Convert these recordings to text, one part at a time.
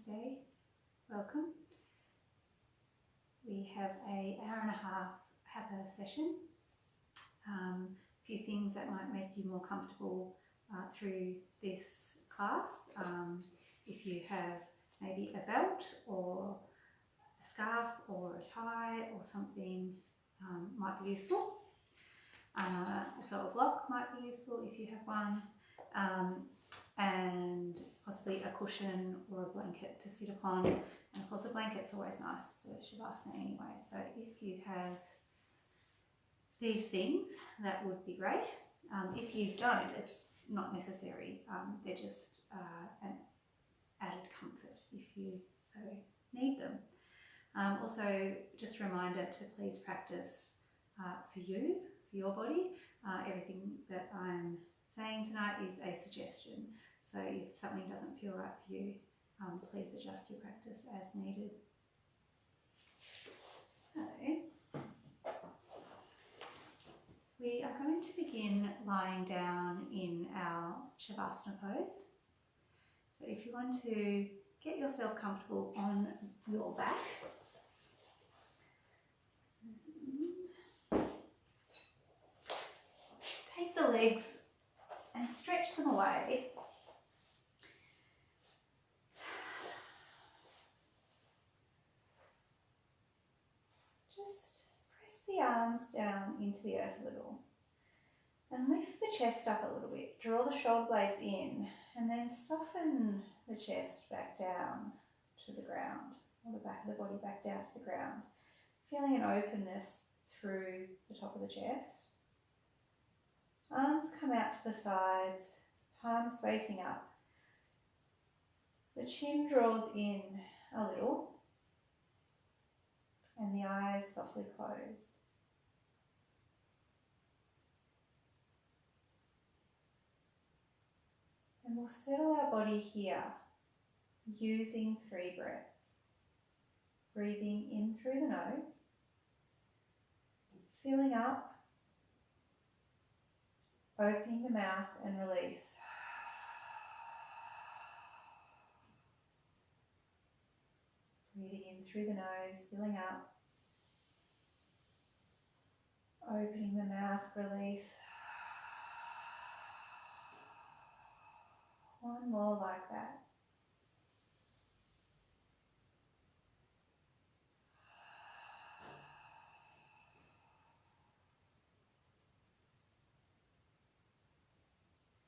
Namaste, welcome. We have an hour and a half Hatha session. A few things that might make you more comfortable through this class. If you have maybe a belt or a scarf or a tie or something might be useful. So a block might be useful if you have one. And possibly a cushion or a blanket to sit upon. And of course a blanket's always nice for Shavasana anyway. So if you have these things, that would be great. If you don't, it's not necessary. They're just an added comfort if you so need them. Also, just a reminder to please practice for you, for your body. Everything that I'm saying tonight is a suggestion. So if something doesn't feel right for you, please adjust your practice as needed. So we are going to begin lying down in our Shavasana pose. So if you want to get yourself comfortable on your back, take the legs and stretch them away. Just press the arms down into the earth a little and lift the chest up a little bit. Draw the shoulder blades in and then soften the chest back down to the ground, or the back of the body back down to the ground, feeling an openness through the top of the chest. Arms come out to the sides, palms facing up. The chin draws in a little and the eyes softly close. And we'll settle our body here using 3 breaths. Breathing in through the nose, filling up, opening the mouth and release. Breathing in through the nose, filling up, opening the mouth, release. One more like that.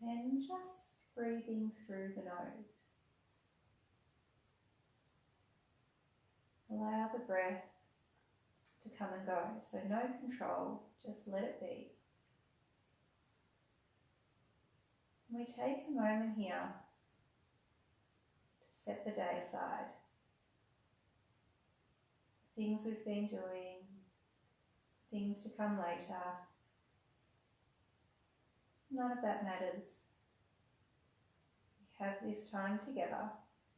Then just breathing through the nose. Allow the breath to come and go. So no control, just let it be. We take a moment here to set the day aside. Things we've been doing, things to come later. None of that matters. We have this time together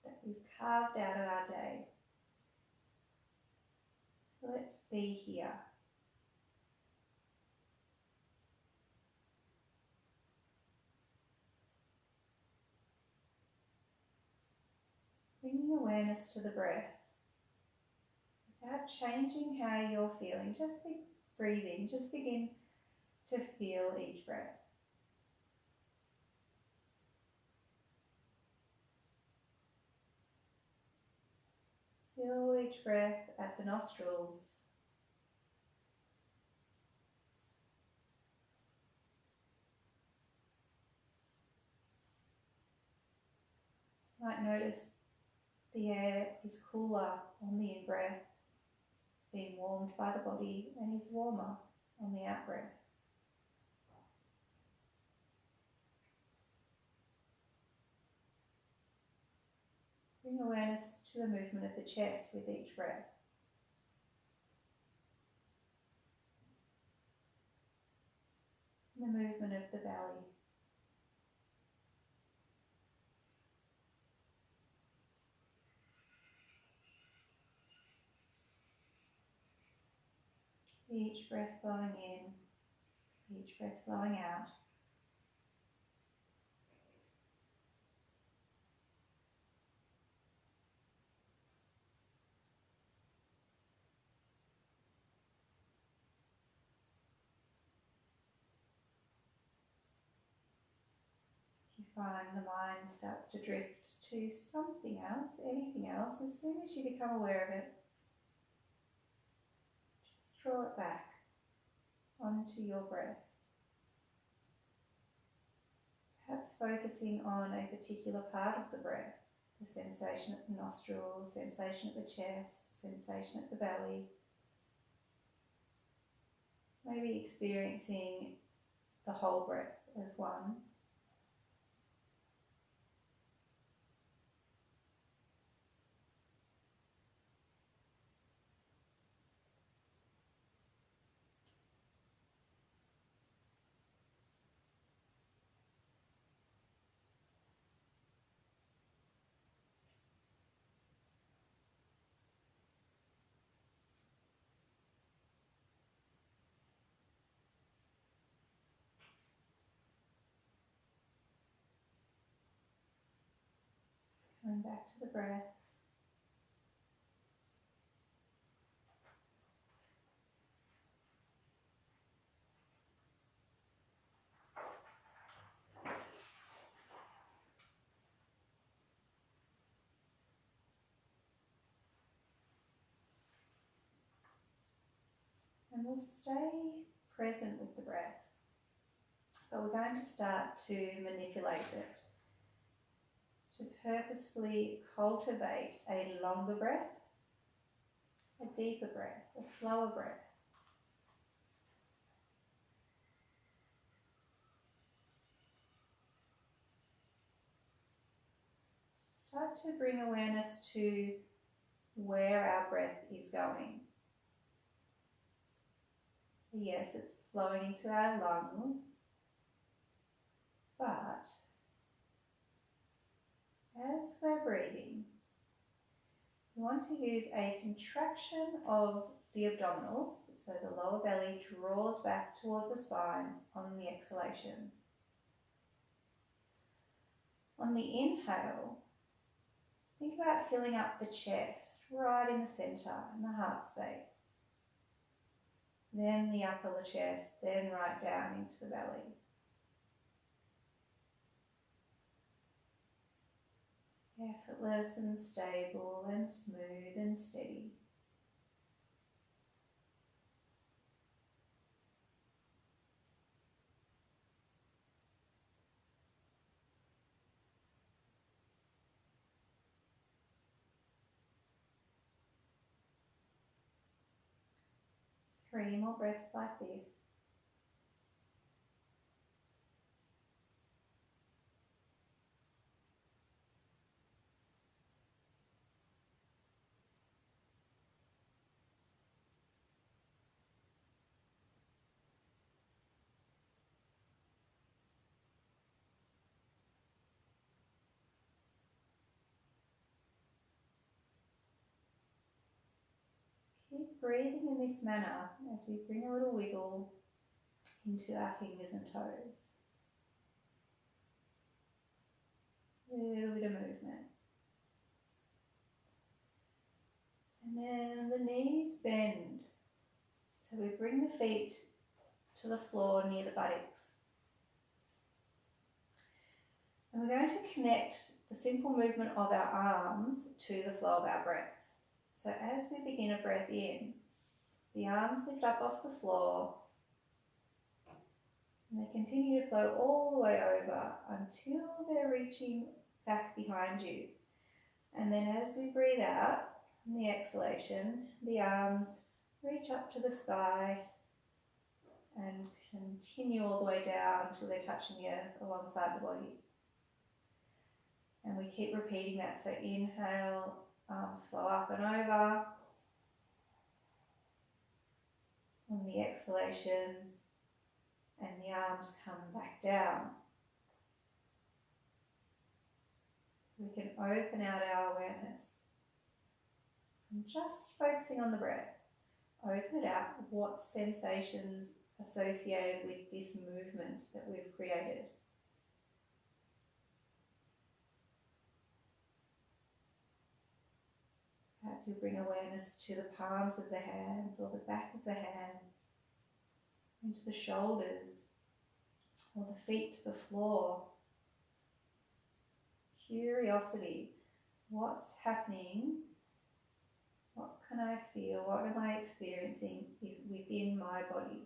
that we've carved out of our day. Let's be here. Bringing awareness to the breath without changing how you're feeling. Just be breathing. Just begin to feel each breath. Feel each breath at the nostrils. You might notice the air is cooler on the in-breath. It's being warmed by the body and is warmer on the out-breath. Bring awareness to the movement of the chest with each breath. The movement of the belly. Each breath flowing in, each breath flowing out. find the mind starts to drift to something else, anything else, as soon as you become aware of it, just draw it back onto your breath. Perhaps focusing on a particular part of the breath, the sensation at the nostrils, sensation at the chest, sensation at the belly. Maybe experiencing the whole breath as one. Coming back to the breath. And we'll stay present with the breath, but we're going to start to manipulate it, to purposefully cultivate a longer breath, a deeper breath, a slower breath. Start to bring awareness to where our breath is going. Yes, it's flowing into our lungs, but as we're breathing, we want to use a contraction of the abdominals, so the lower belly draws back towards the spine on the exhalation. On the inhale, think about filling up the chest, right in the centre, in the heart space. Then the upper of the chest, then right down into the belly. Effortless and stable and smooth and steady. Three more breaths like this. Keep breathing in this manner as we bring a little wiggle into our fingers and toes. A little bit of movement. And then the knees bend. So we bring the feet to the floor near the buttocks. And we're going to connect the simple movement of our arms to the flow of our breath. So as we begin a breath in, the arms lift up off the floor and they continue to flow all the way over until they're reaching back behind you. And then as we breathe out, on the exhalation, the arms reach up to the sky and continue all the way down until they're touching the earth alongside the body. And we keep repeating that. So inhale, arms flow up and over. On the exhalation, and the arms come back down. We can open out our awareness. And just focusing on the breath, open it out. What sensations associated with this movement that we've created? Perhaps you bring awareness to the palms of the hands or the back of the hands, into the shoulders or the feet to the floor. curiosity. What's happening? What can I feel? What am I experiencing within my body?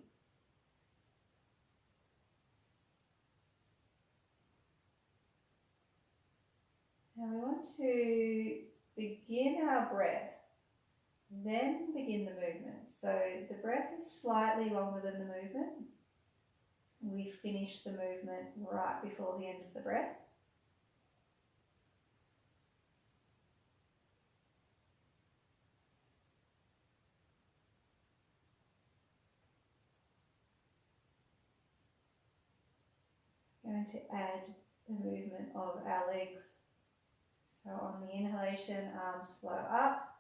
Now we want to begin our breath, then begin the movement. So the breath is slightly longer than the movement. We finish the movement right before the end of the breath. Going to add the movement of our legs. So on the inhalation, arms flow up,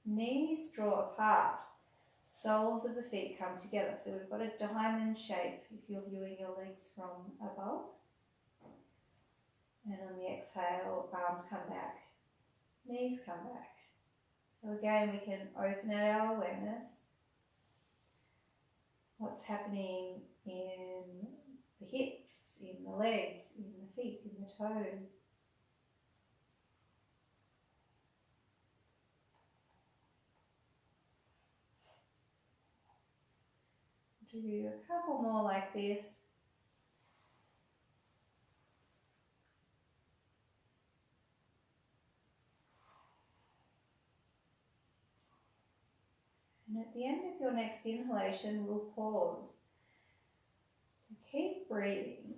knees draw apart, soles of the feet come together. So we've got a diamond shape if you're viewing your legs from above. And on the exhale, arms come back, knees come back. So again, we can open our awareness. What's happening in the hips, in the legs, in the feet, in the toes. Do a couple more like this. And at the end of your next inhalation, we'll pause. So keep breathing,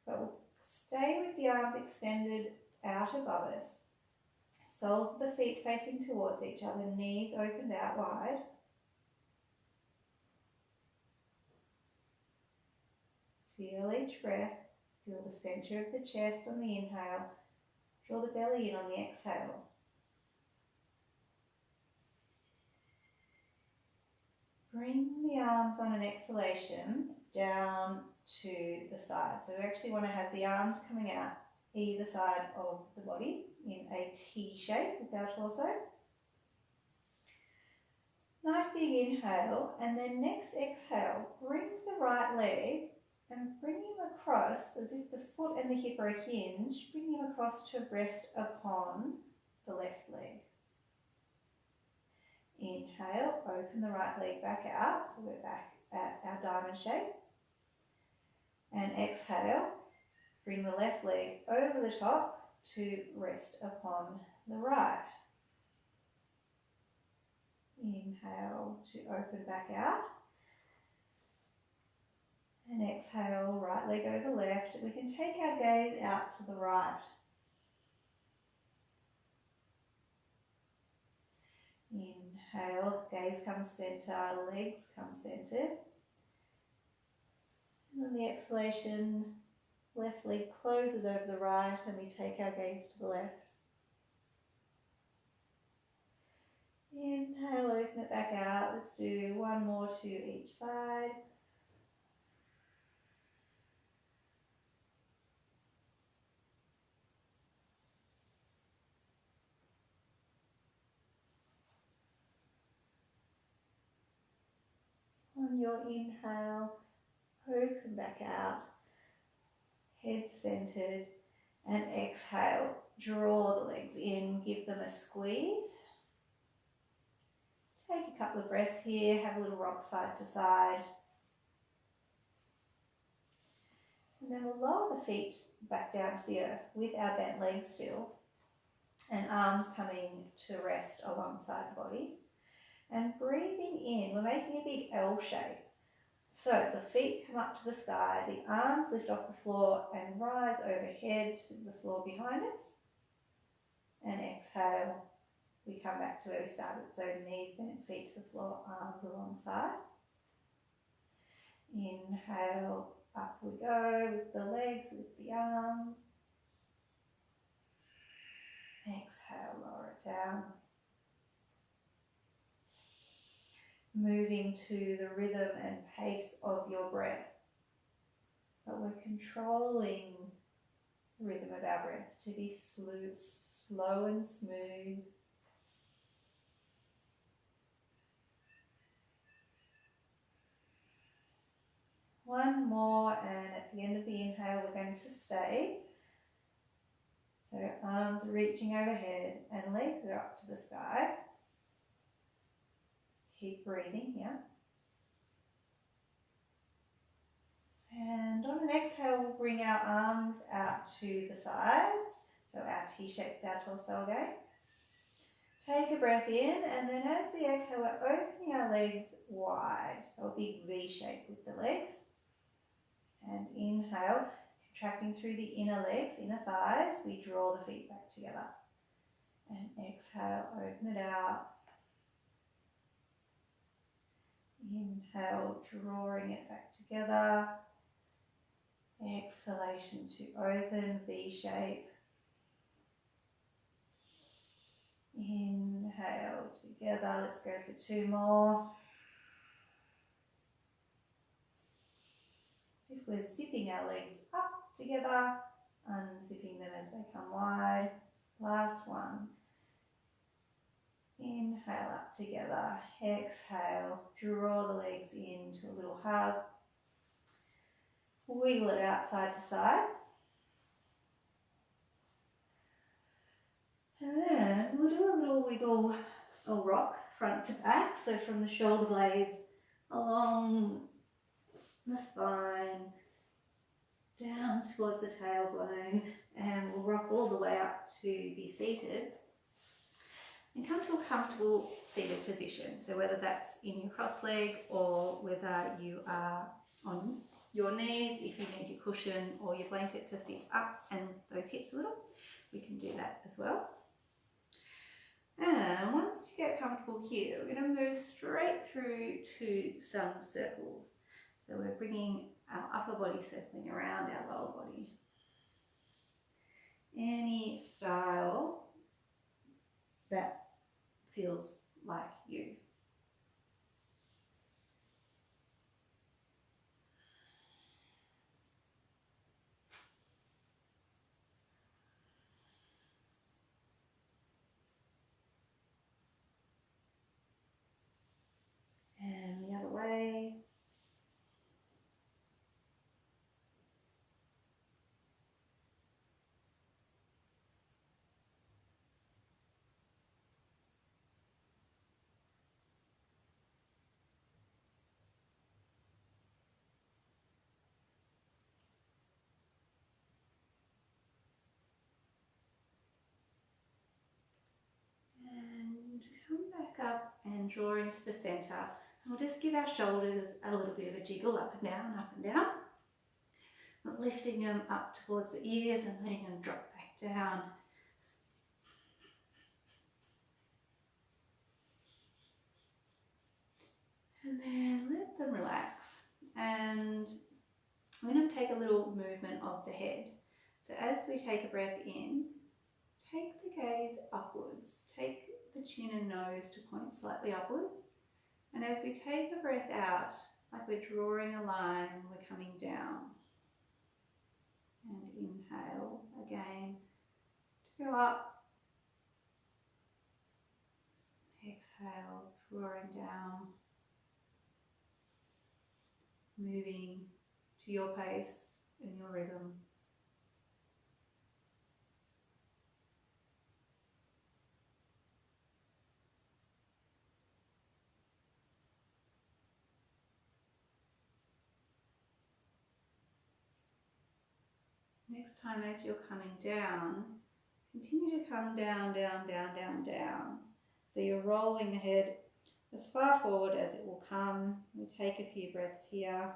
but we'll stay with the arms extended out above us. Soles of the feet facing towards each other, knees opened out wide. Feel each breath, feel the center of the chest on the inhale, draw the belly in on the exhale. Bring the arms on an exhalation down to the side. So we actually want to have the arms coming out either side of the body in a T shape with our torso. Nice big inhale, and then next exhale, bring the right leg and bring him across as if the foot and the hip are a hinge. Bring him across to rest upon the left leg. Inhale, open the right leg back out, so we're back at our diamond shape. And exhale, bring the left leg over the top to rest upon the right. Inhale to open back out. And exhale, right leg over left. We can take our gaze out to the right. Inhale, gaze comes center, legs come centered. And on the exhalation, left leg closes over the right and we take our gaze to the left. Inhale, open it back out. Let's do one more to each side. On your inhale, open back out, head centered, and exhale, draw the legs in, give them a squeeze. Take a couple of breaths here, have a little rock side to side. And then we'll lower the feet back down to the earth with our bent legs still, and arms coming to rest alongside the body. And breathing in, we're making a big L shape. So the feet come up to the sky, the arms lift off the floor and rise overhead to the floor behind us. And exhale, we come back to where we started. So knees bent, feet to the floor, arms alongside. Inhale, up we go with the legs, with the arms. Exhale, lower it down. Moving to the rhythm and pace of your breath. But we're controlling the rhythm of our breath to be slow and smooth. One more, and at the end of the inhale we're going to stay. So arms are reaching overhead and legs are up to the sky. Keep breathing, yeah. And on an exhale, we'll bring our arms out to the sides. So our T-shape with our torso again. Take a breath in, and then as we exhale, we're opening our legs wide. So a big V shape with the legs. And inhale, contracting through the inner legs, inner thighs, we draw the feet back together. And exhale, open it out. Inhale, drawing it back together. Exhalation to open, V shape. Inhale together. Let's go for 2 more. As if we're zipping our legs up together, unzipping them as they come wide. Last one. Inhale up together. Exhale, draw the legs into a little hug. Wiggle it out side to side. And then we'll do a little wiggle or rock front to back. So from the shoulder blades along the spine, down towards the tailbone, and we'll rock all the way up to be seated. And come to a comfortable seated position. So whether that's in your cross leg or whether you are on your knees, if you need your cushion or your blanket to sit up and those hips a little, we can do that as well. And once you get comfortable here, we're going to move straight through to some circles. So we're bringing our upper body circling around our lower body. Any style that feels like you. And the other way. And come back up and draw into the centre. And we'll just give our shoulders a little bit of a jiggle up and down, up and down. Lifting them up towards the ears and letting them drop back down. And then let them relax. And we're going to take a little movement of the head. So as we take a breath in, take the gaze upwards. Take the chin and nose to point slightly upwards. And as we take a breath out, like we're drawing a line, we're coming down. And inhale again to go up. Exhale, drawing down. Moving to your pace and your rhythm. Next time as you're coming down, continue to come down, down, down, down, down. So you're rolling the head as far forward as it will come. We take a few breaths here.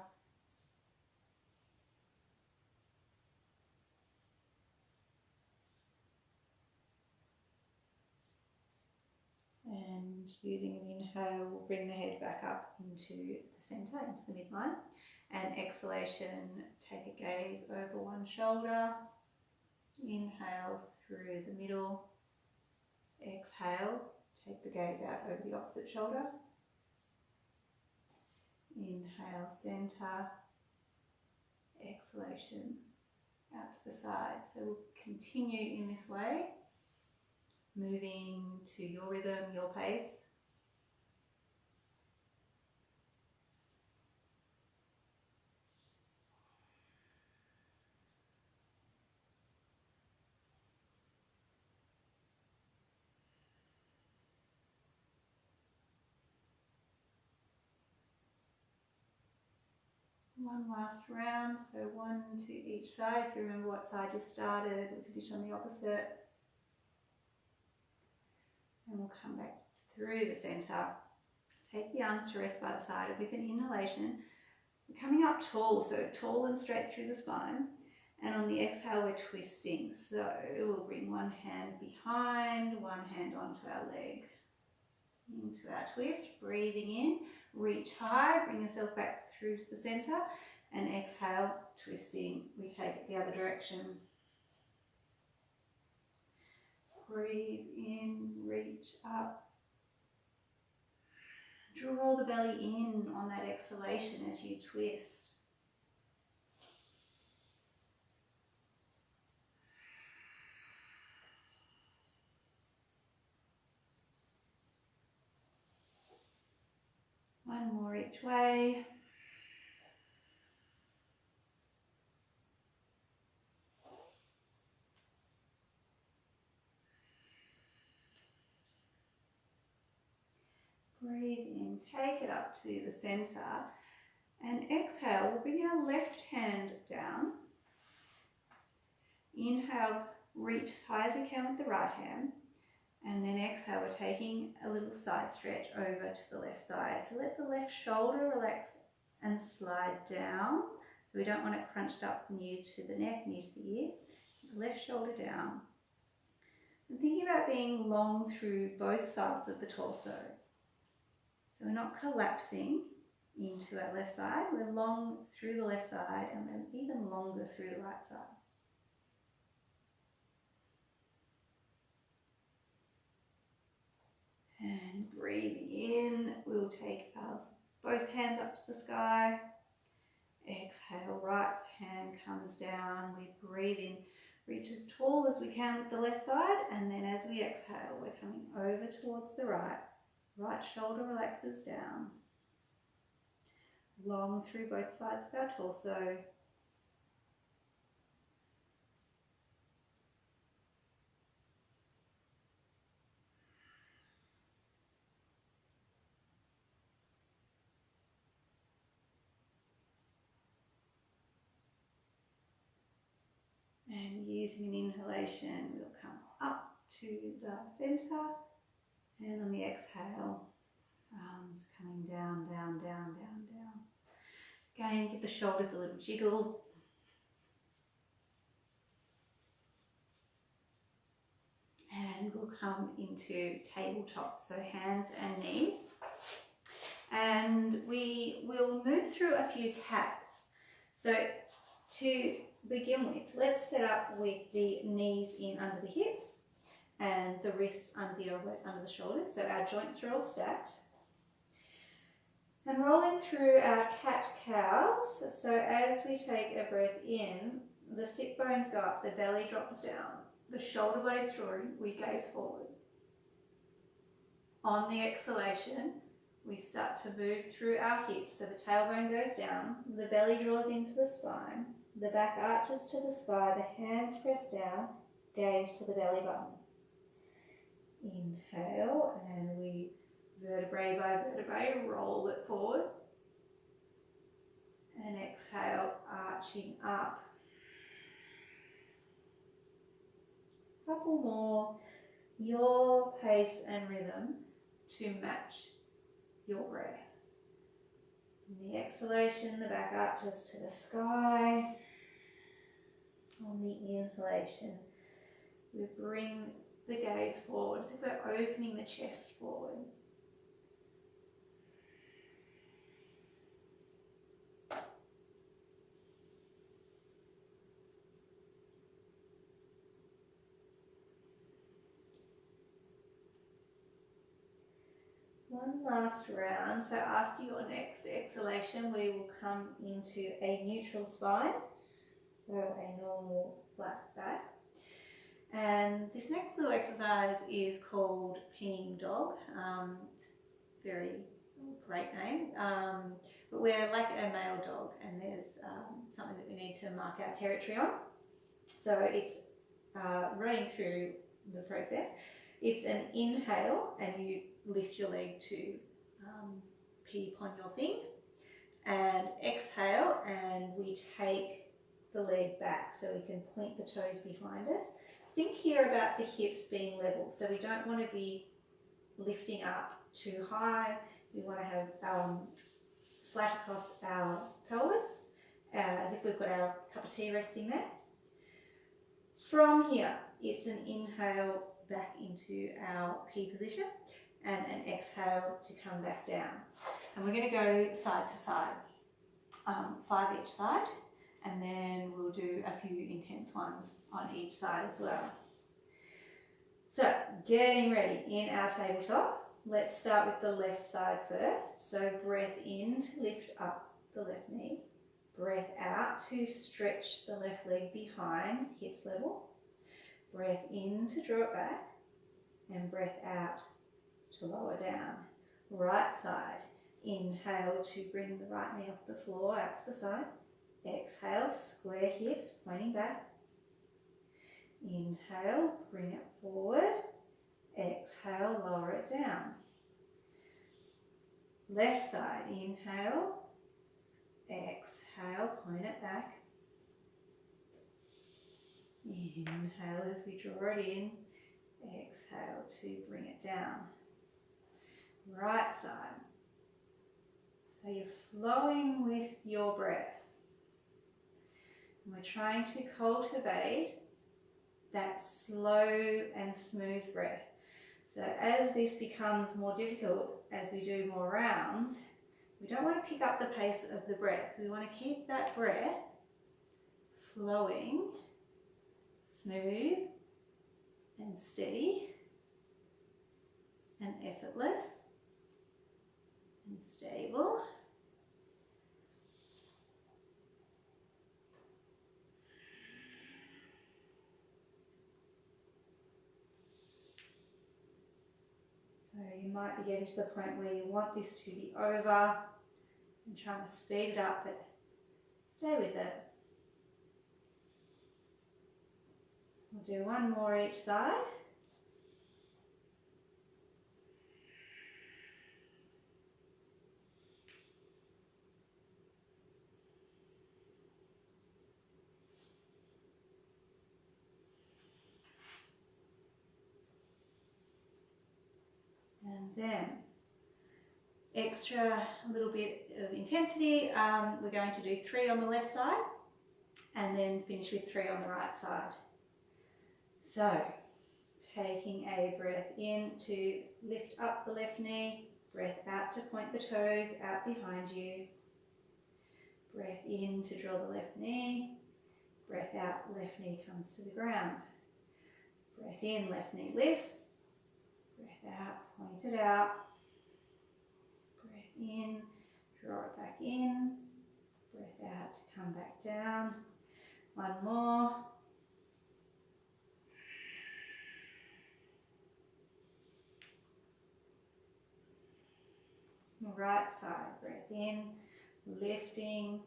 And using an inhale, we'll bring the head back up into the centre, into the midline. And exhalation, take a gaze over one shoulder. Inhale through the middle. Exhale, take the gaze out over the opposite shoulder. Inhale, centre. Exhalation, out to the side. So we'll continue in this way, moving to your rhythm, your pace. One last round, so one to each side. If you remember what side you started, we'll finish on the opposite. And we'll come back through the centre. Take the arms to rest by the side, and with an inhalation, we're coming up tall, so tall and straight through the spine. And on the exhale, we're twisting. So we'll bring one hand behind, one hand onto our leg. Into our twist, breathing in, reach high, bring yourself back through to the centre, and exhale, twisting. We take it the other direction. Breathe in, reach up. Draw the belly in on that exhalation as you twist. One more each way. Breathe in, take it up to the centre, and exhale, we'll bring our left hand down. Inhale, reach as high as we can with the right hand, and then exhale, we're taking a little side stretch over to the left side. So let the left shoulder relax and slide down. So we don't want it crunched up near to the neck, near to the ear. The left shoulder down. And thinking about being long through both sides of the torso. So we're not collapsing into our left side, we're long through the left side and then even longer through the right side. And breathing in, we'll take both hands up to the sky. Exhale, right hand comes down, we breathe in, reach as tall as we can with the left side, and then as we exhale, we're coming over towards the right. Right shoulder relaxes down. Long through both sides of our torso. And using an inhalation, we'll come up to the centre, and on the exhale, arms coming down, down, down, down, down. Again, give the shoulders a little jiggle. And we'll come into tabletop, so hands and knees. And we will move through a few cats. So to begin with, let's set up with the knees in under the hips and the wrists under the elbows, under the shoulders. So our joints are all stacked. And rolling through our cat-cows. So as we take a breath in, the sit bones go up, the belly drops down, the shoulder blades draw in, we gaze forward. On the exhalation, we start to move through our hips, so the tailbone goes down, the belly draws into the spine, the back arches to the spine, the hands press down, gaze to the belly button. Inhale, and we vertebrae by vertebrae roll it forward. And exhale, arching up. Couple more, your pace and rhythm to match your breath. In the exhalation, the back arches to the sky. On the inhalation, we bring the gaze forward as if we're opening the chest forward. One last round. So after your next exhalation, we will come into a neutral spine. So a normal flat back. And this next little exercise is called peeing dog. It's a very great name. But we're like a male dog, and there's something that we need to mark our territory on. So it's running through the process. It's an inhale, and you lift your leg to pee upon your thing. And exhale, and we take the leg back so we can point the toes behind us. Think here about the hips being level, so we don't want to be lifting up too high. We want to have flat across our pelvis, as if we've got our cup of tea resting there. From here, it's an inhale back into our P position and an exhale to come back down. And we're going to go side to side, 5 each side, and then we'll do a few intense ones on each side as well. So, getting ready in our tabletop. Let's start with the left side first. So breath in to lift up the left knee. Breath out to stretch the left leg behind, hips level. Breath in to draw it back. And breath out to lower down. Right side. Inhale to bring the right knee off the floor out to the side. Exhale, square hips, pointing back. Inhale, bring it forward. Exhale, lower it down. Left side, inhale. Exhale, point it back. Inhale as we draw it in. Exhale to bring it down. Right side. So you're flowing with your breath. And we're trying to cultivate that slow and smooth breath. So as this becomes more difficult, as we do more rounds, we don't want to pick up the pace of the breath. We want to keep that breath flowing, smooth and steady and effortless and stable. So you might be getting to the point where you want this to be over and trying to speed it up, but stay with it. We'll do one more each side. And then, extra little bit of intensity, we're going to do 3 on the left side and then finish with 3 on the right side. So, taking a breath in to lift up the left knee, breath out to point the toes out behind you, breath in to draw the left knee, breath out, left knee comes to the ground, breath in, left knee lifts, breath out, point it out, breath in, draw it back in, breath out to come back down, one more. Right side, breath in, lifting,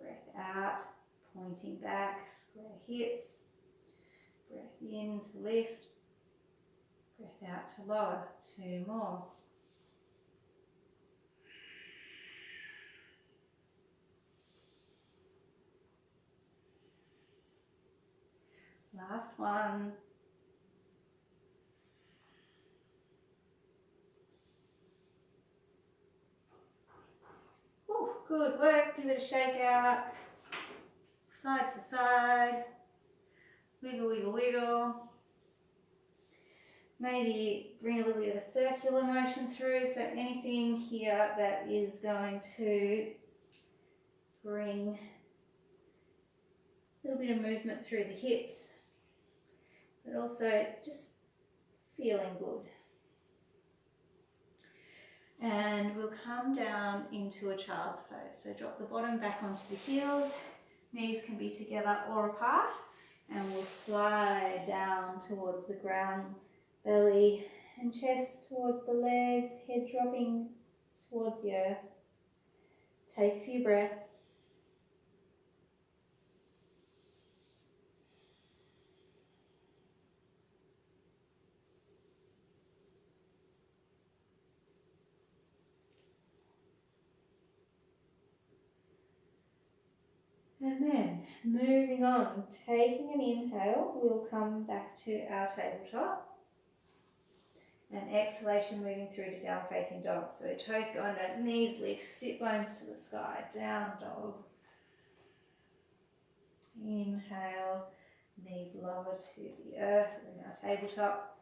breath out, pointing back, square hips, breath in to lift, breath out to lower, 2 more. Last one. Ooh, good work, give it a shake out, side to side, wiggle, wiggle, wiggle. Maybe bring a little bit of a circular motion through, so anything here that is going to bring a little bit of movement through the hips, but also just feeling good. And we'll come down into a child's pose. So drop the bottom back onto the heels, knees can be together or apart, and we'll slide down towards the ground, belly and chest towards the legs, head dropping towards the earth. Take a few breaths. And then moving on, taking an inhale, we'll come back to our tabletop. And exhalation, moving through to down facing dog. So toes go under, knees lift, sit bones to the sky, down dog. Inhale, knees lower to the earth, we're in our tabletop.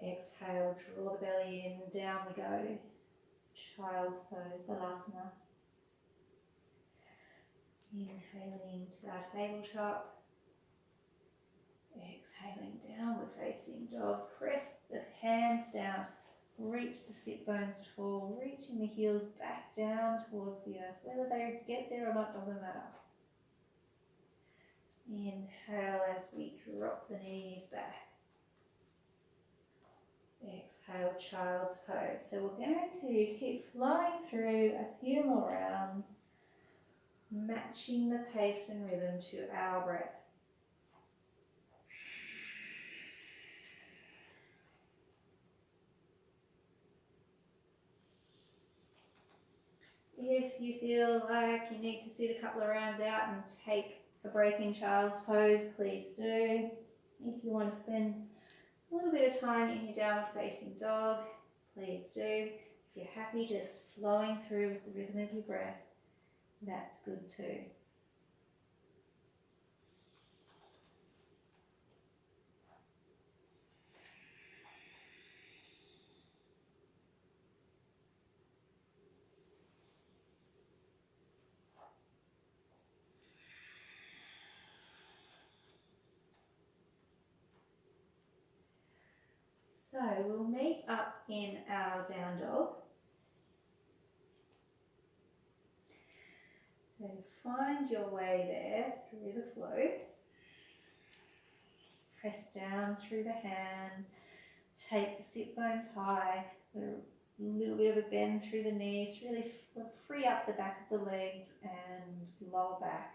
Exhale, draw the belly in, down we go. Child's pose, Balasana. Inhaling to our tabletop. Exhaling, downward facing dog. Press the hands down. Reach the sit bones tall. Reaching the heels back down towards the earth. Whether they get there or not doesn't matter. Inhale as we drop the knees back. Exhale, child's pose. So we're going to keep flowing through a few more rounds, matching the pace and rhythm to our breath. If you feel like you need to sit a couple of rounds out and take a break in child's pose, please do. If you want to spend a little bit of time in your downward facing dog, please do. If you're happy just flowing through with the rhythm of your breath, that's good too. So we'll meet up in our down dog. So find your way there through the flow. Press down through the hands. Take the sit bones high. A little bit of a bend through the knees. Really free up the back of the legs and lower back.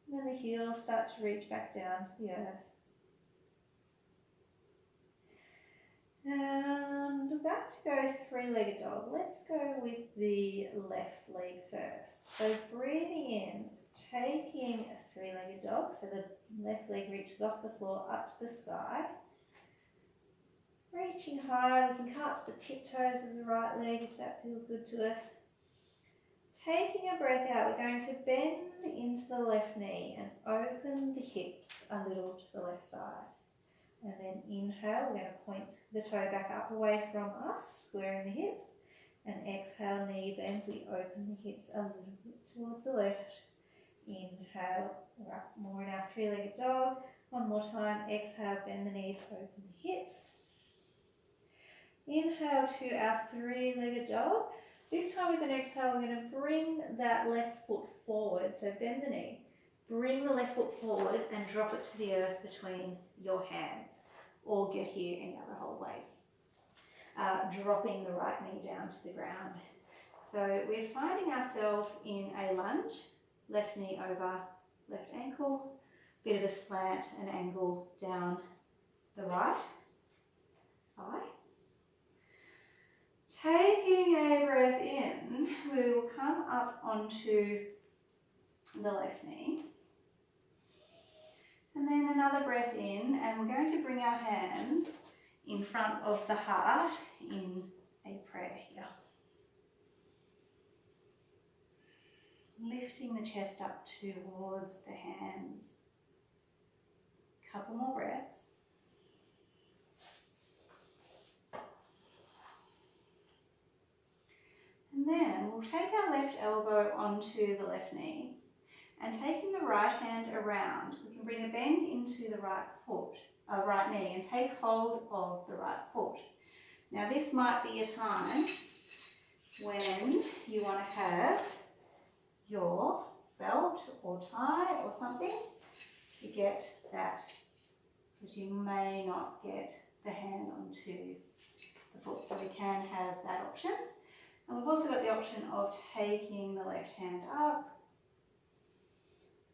And then the heels start to reach back down to the earth. And we're about to go three-legged dog. Let's go with the left leg first. So breathing in, taking a three-legged dog, so the left leg reaches off the floor up to the sky. Reaching high, we can come up to the tiptoes of the right leg if that feels good to us. Taking a breath out, we're going to bend into the left knee and open the hips a little to the left side. And then inhale, we're going to point the toe back up away from us, squaring the hips. And exhale, knee bends, we open the hips a little bit towards the left. Inhale, we're up more in our three-legged dog. One more time, exhale, bend the knees, open the hips. Inhale to our three-legged dog. This time with an exhale, we're going to bring that left foot forward, so bend the knee. Bring the left foot forward and drop it to the earth between your hands, or get here any other whole way. Dropping the right knee down to the ground. So we're finding ourselves in a lunge, left knee over left ankle, bit of a slant and angle down the right thigh. Taking a breath in, we will come up onto the left knee. And then another breath in, and we're going to bring our hands in front of the heart in a prayer here. Lifting the chest up towards the hands. Couple more breaths. And then we'll take our left elbow onto the left knee. And taking the right hand around, we can bring a bend into the right knee and take hold of the right foot. Now this might be a time when you want to have your belt or tie or something to get that, because you may not get the hand onto the foot, so we can have that option. And we've also got the option of taking the left hand up.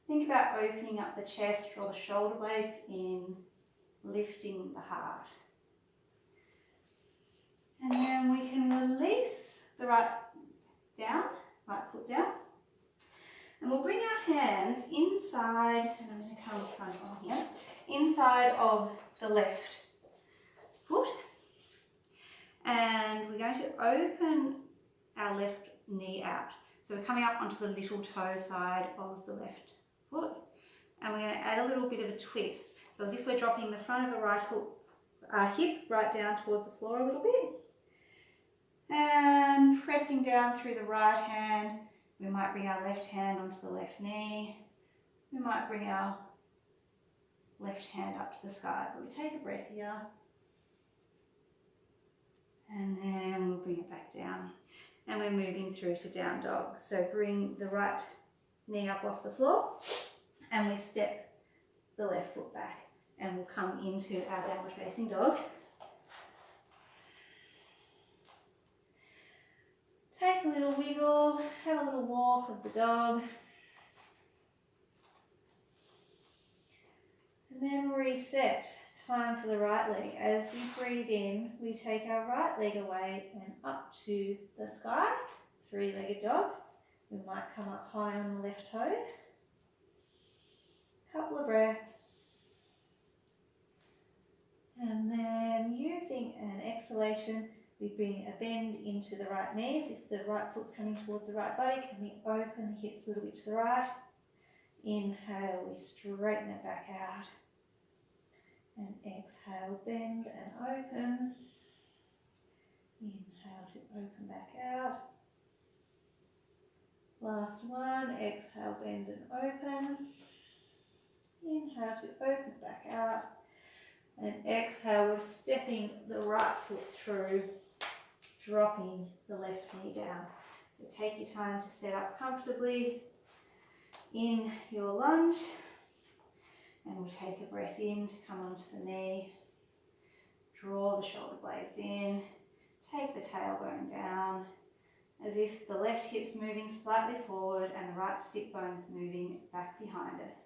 Think about opening up the chest, draw the shoulder blades in, lifting the heart. And then we can release the right foot down. And we'll bring our hands inside, and I'm going to come front on here, inside of the left foot. And we're going to open our left knee out. So we're coming up onto the little toe side of the left foot. And we're going to add a little bit of a twist. So as if we're dropping the front of a right foot, hip right down towards the floor a little bit. And pressing down through the right hand. We might bring our left hand onto the left knee. We might bring our left hand up to the sky. But we take a breath here. And then we'll bring it back down. And we're moving through to down dog. So bring the right knee up off the floor. And we step the left foot back. And we'll come into our downward facing dog. Take a little wiggle, have a little walk of the dog. And then reset. Time for the right leg. As we breathe in, we take our right leg away and up to the sky. Three-legged dog. We might come up high on the left toes. Couple of breaths. And then using an exhalation, we bring a bend into the right knees. If the right foot's coming towards the right body, can we open the hips a little bit to the right? Inhale, we straighten it back out. And exhale, bend and open. Inhale to open back out. Last one, exhale, bend and open. Inhale to open back out. And exhale, we're stepping the right foot through, dropping the left knee down. So take your time to set up comfortably in your lunge. And we'll take a breath in to come onto the knee. Draw the shoulder blades in. Take the tailbone down. As if the left hip's moving slightly forward and the right sit bone's moving back behind us.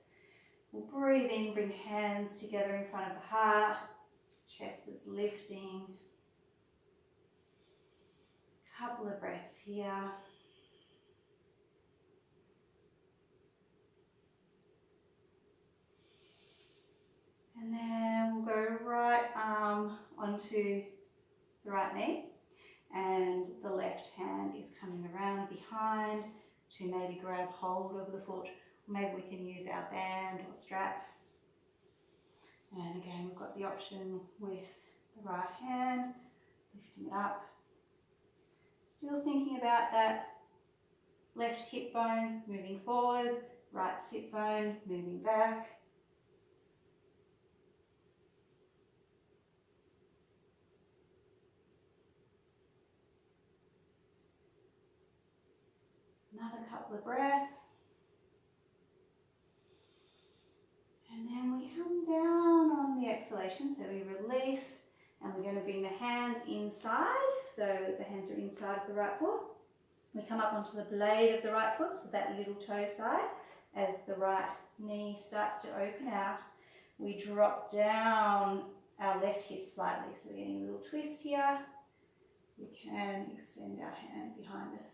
We'll breathe in, bring hands together in front of the heart. Chest is lifting. Couple of breaths here. And then we'll go right arm onto the right knee. And the left hand is coming around behind to maybe grab hold of the foot. Maybe we can use our band or strap. And again, we've got the option with the right hand, lifting it up. Still thinking about that left hip bone moving forward, right sit bone moving back. Another couple of breaths. And then we come down on the exhalation, so we release, and we're going to bring the hands inside, so the hands are inside of the right foot. We come up onto the blade of the right foot, so that little toe side, as the right knee starts to open out. We drop down our left hip slightly, so we're getting a little twist here. We can extend our hand behind us.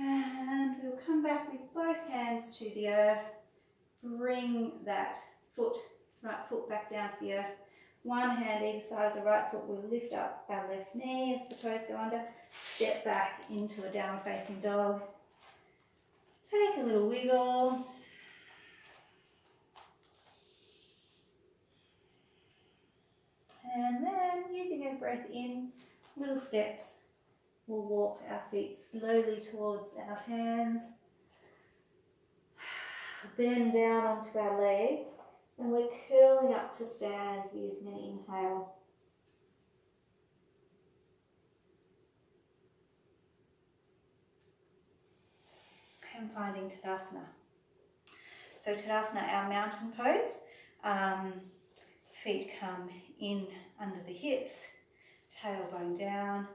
And we'll come back with both hands to the earth. Bring that right foot back down to the earth. One hand either side of the right foot will lift up our left knee as the toes go under. Step back into a downward facing dog. Take a little wiggle. And then using our breath in, little steps. We'll walk our feet slowly towards our hands. Bend down onto our legs. And we're curling up to stand using an inhale. And finding Tadasana. So Tadasana, our mountain pose. Feet come in under the hips. Tailbone down.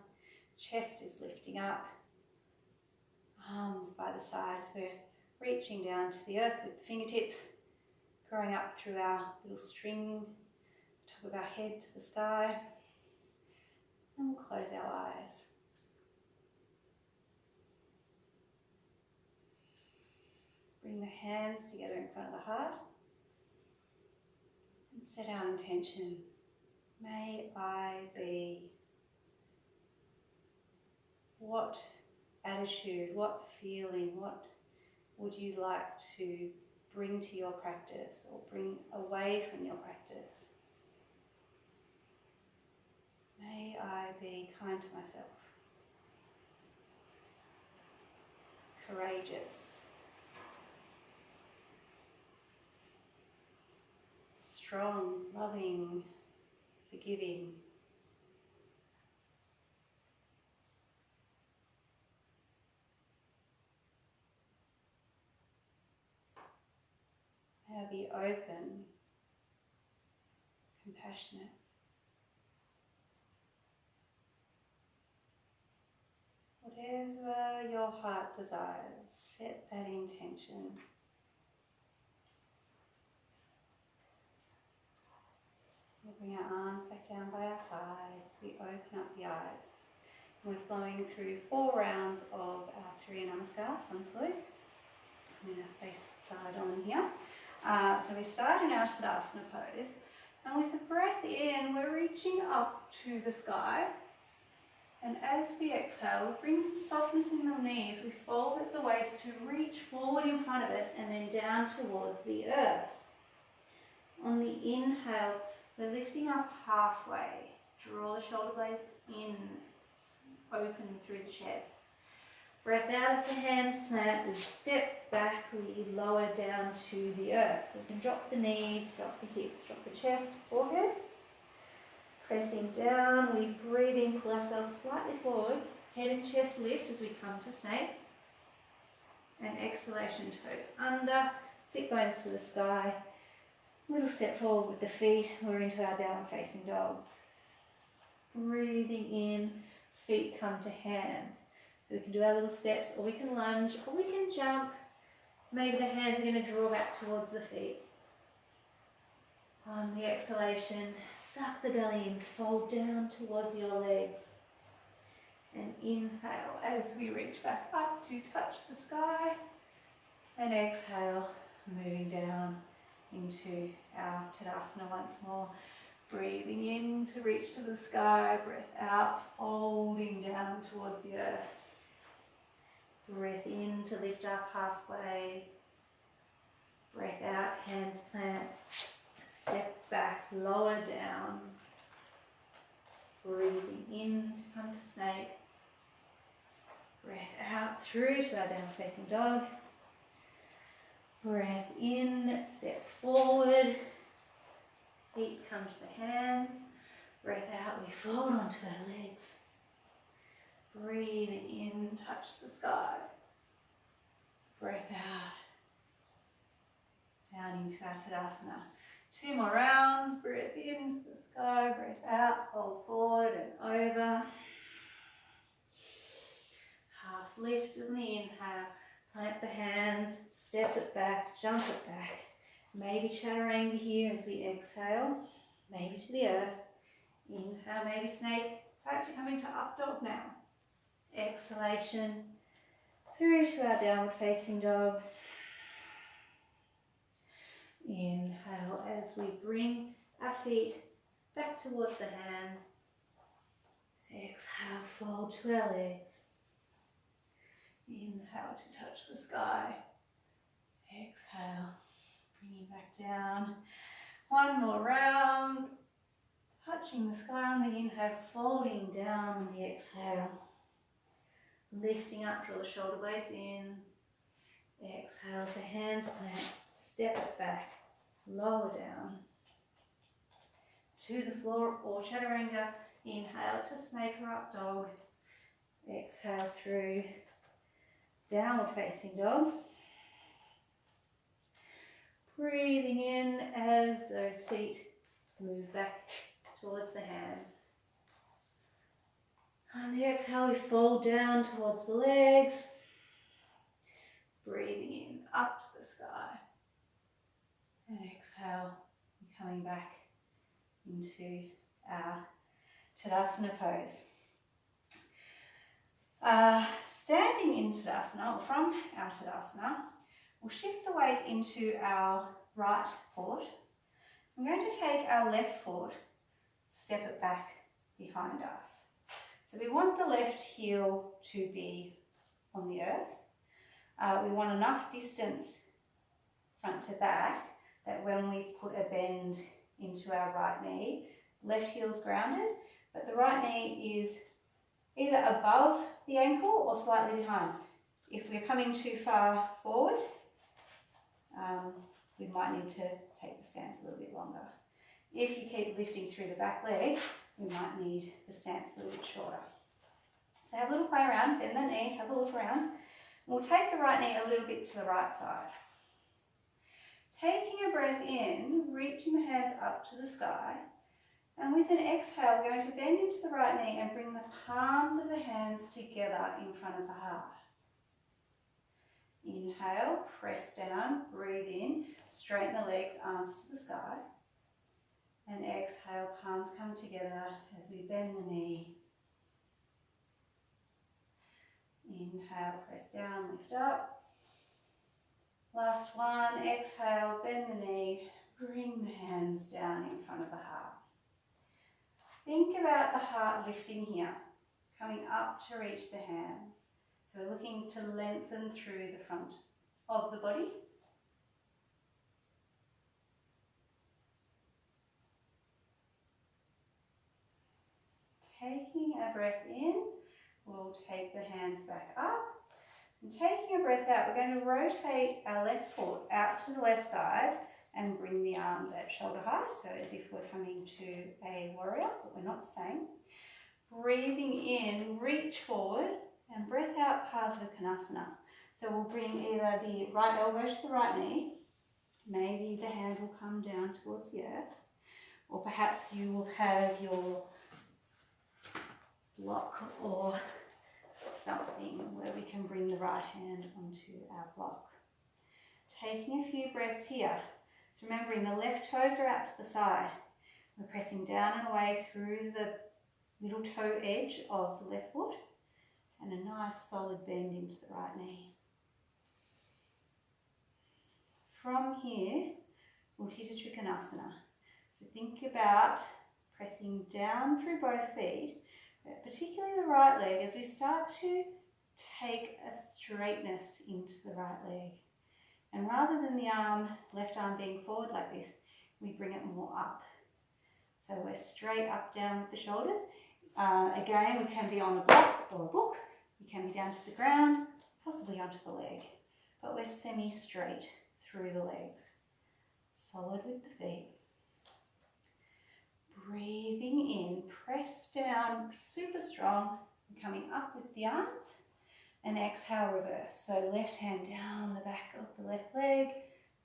Chest is lifting up. Arms by the sides. We're reaching down to the earth with the fingertips. Growing up through our little string, top top of our head to the sky, and we'll close our eyes. Bring the hands together in front of the heart and set our intention. May I be. What attitude, what feeling, what would you like to bring to your practice or bring away from your practice? May I be kind to myself, courageous, strong, loving, forgiving. May I be open, compassionate. Whatever your heart desires, set that intention. We'll bring our arms back down by our sides. We open up the eyes. We're flowing through 4 rounds of our Surya Namaskar, sun salutes. I'm going to face side on here. So we start in our Tadasana pose. And with the breath in, we're reaching up to the sky. And as we exhale, we bring some softness in the knees. We fold at the waist to reach forward in front of us and then down towards the earth. On the inhale, we're lifting up halfway. Draw the shoulder blades in, open through the chest. Breath out at the hands plant, we step back, we lower down to the earth. So we can drop the knees, drop the hips, drop the chest, forehead. Pressing down, we breathe in, pull ourselves slightly forward, head and chest lift as we come to snake. And exhalation, toes under, sit bones to the sky. Little step forward with the feet, we're into our downward facing dog. Breathing in, feet come to hands. So we can do our little steps, or we can lunge, or we can jump. Maybe the hands are going to draw back towards the feet. On the exhalation, suck the belly in, fold down towards your legs. And inhale as we reach back up to touch the sky. And exhale, moving down into our Tadasana once more. Breathing in to reach to the sky, breath out, folding down towards the earth. Breath in to lift up halfway. Breath out, hands plant. Step back, lower down. Breathing in to come to snake. Breath out through to our down facing dog. Breath in, step forward. Feet come to the hands. Breath out, we fold onto our legs. Breathing in, touch the sky. Breath out. Down into our Tadasana. 2 more rounds. Breath in to the sky. Breath out, fold forward and over. Half lift on the inhale. Plant the hands, step it back, jump it back. Maybe chaturanga here as we exhale. Maybe to the earth. Inhale, maybe snake. Perhaps you're coming to up dog now. Exhalation through to our downward facing dog. Inhale as we bring our feet back towards the hands. Exhale, fold to our legs. Inhale to touch the sky. Exhale, bringing back down. 1 more round. Touching the sky on the inhale, folding down on the exhale. Lifting up, draw the shoulder blades in. Exhale, so hands plant. Step it back, lower down to the floor or chaturanga. Inhale to snake or up dog. Exhale through downward facing dog. Breathing in as those feet move back towards the hands. On the exhale, we fold down towards the legs. Breathing in, up to the sky. And exhale, coming back into our Tadasana pose. Standing in Tadasana, or from our Tadasana, we'll shift the weight into our right foot. I'm going to take our left foot, step it back behind us. So we want the left heel to be on the earth. We want enough distance front to back that when we put a bend into our right knee, left heel's grounded, but the right knee is either above the ankle or slightly behind. If we're coming too far forward, we might need to take the stance a little bit longer. If you keep lifting through the back leg, we might need the stance a little bit shorter. So have a little play around, bend the knee, have a look around. We'll take the right knee a little bit to the right side. Taking a breath in, reaching the hands up to the sky, and with an exhale, we're going to bend into the right knee and bring the palms of the hands together in front of the heart. Inhale, press down, breathe in, straighten the legs, arms to the sky. And exhale, palms come together as we bend the knee. Inhale, press down, lift up. Last one, exhale, bend the knee, bring the hands down in front of the heart. Think about the heart lifting here, coming up to reach the hands. So we're looking to lengthen through the front of the body. Taking a breath in, we'll take the hands back up. And taking a breath out, we're going to rotate our left foot out to the left side and bring the arms at shoulder height, so as if we're coming to a warrior, but we're not staying. Breathing in, reach forward, and breath out, Parsva Konasana. So we'll bring either the right elbow to the right knee, maybe the hand will come down towards the earth, or perhaps you will have your block or something where we can bring the right hand onto our block. Taking a few breaths here. So remembering the left toes are out to the side. We're pressing down and away through the middle toe edge of the left foot and a nice solid bend into the right knee. From here, Utthita Trikonasana. So think about pressing down through both feet, but particularly the right leg as we start to take a straightness into the right leg. And rather than the left arm being forward like this, we bring it more up. So we're straight up, down with the shoulders. Again, we can be on a block or a book. We can be down to the ground, possibly onto the leg. But we're semi-straight through the legs. Solid with the feet. Breathing in, press down, super strong, coming up with the arms. And exhale, reverse. So left hand down the back of the left leg,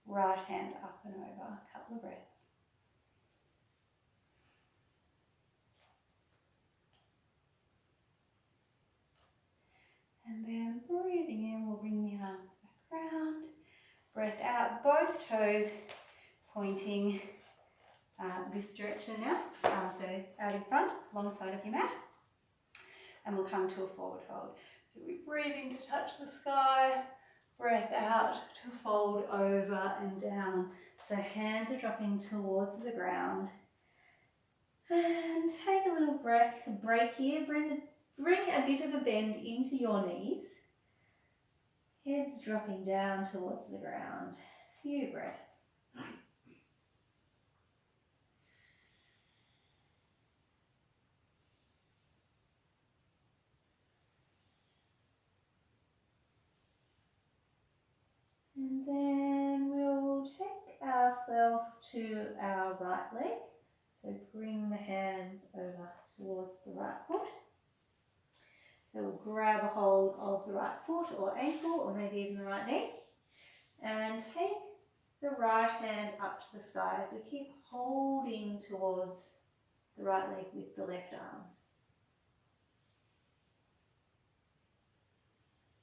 right hand up and over. A couple of breaths. And then breathing in, we'll bring the arms back round. Breath out, both toes pointing this direction now. So out in front, alongside of your mat. And we'll come to a forward fold. So we breathe in to touch the sky, breath out to fold over and down. So hands are dropping towards the ground. And take a little break here. Bring a bit of a bend into your knees. Head's dropping down towards the ground. Few breaths. And then we'll take ourselves to our right leg. So bring the hands over towards the right foot. So we'll grab a hold of the right foot or ankle or maybe even the right knee. And take the right hand up to the sky as we keep holding towards the right leg with the left arm.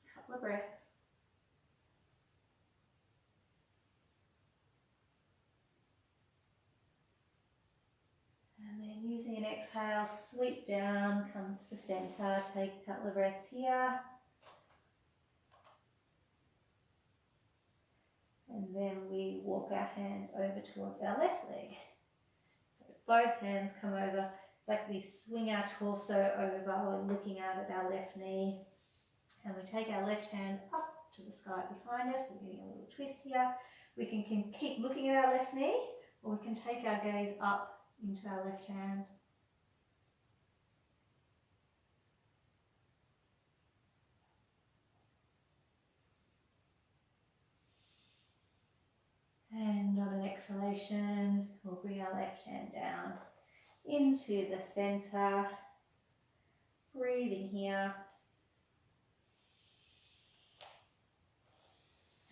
A couple of breaths. exhale, sweep down, come to the center, take a couple of breaths here. And then we walk our hands over towards our left leg. So both hands come over. It's like we swing our torso over, we're looking out at our left knee. And we take our left hand up to the sky behind us. We're getting a little twist here. We can keep looking at our left knee, or we can take our gaze up into our left hand. And on an exhalation, we'll bring our left hand down into the center. Breathing here.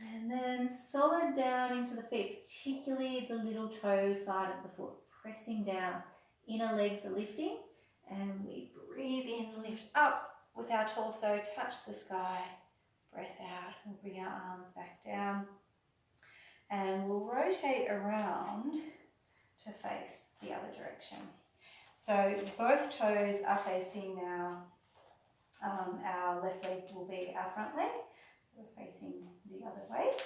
And then solid down into the feet, particularly the little toe side of the foot, pressing down. Inner legs are lifting, and we breathe in, lift up with our torso, touch the sky, breath out, and bring our arms back down. And we'll rotate around to face the other direction. So both toes are facing now. Our left leg will be our front leg, so we're facing the other way.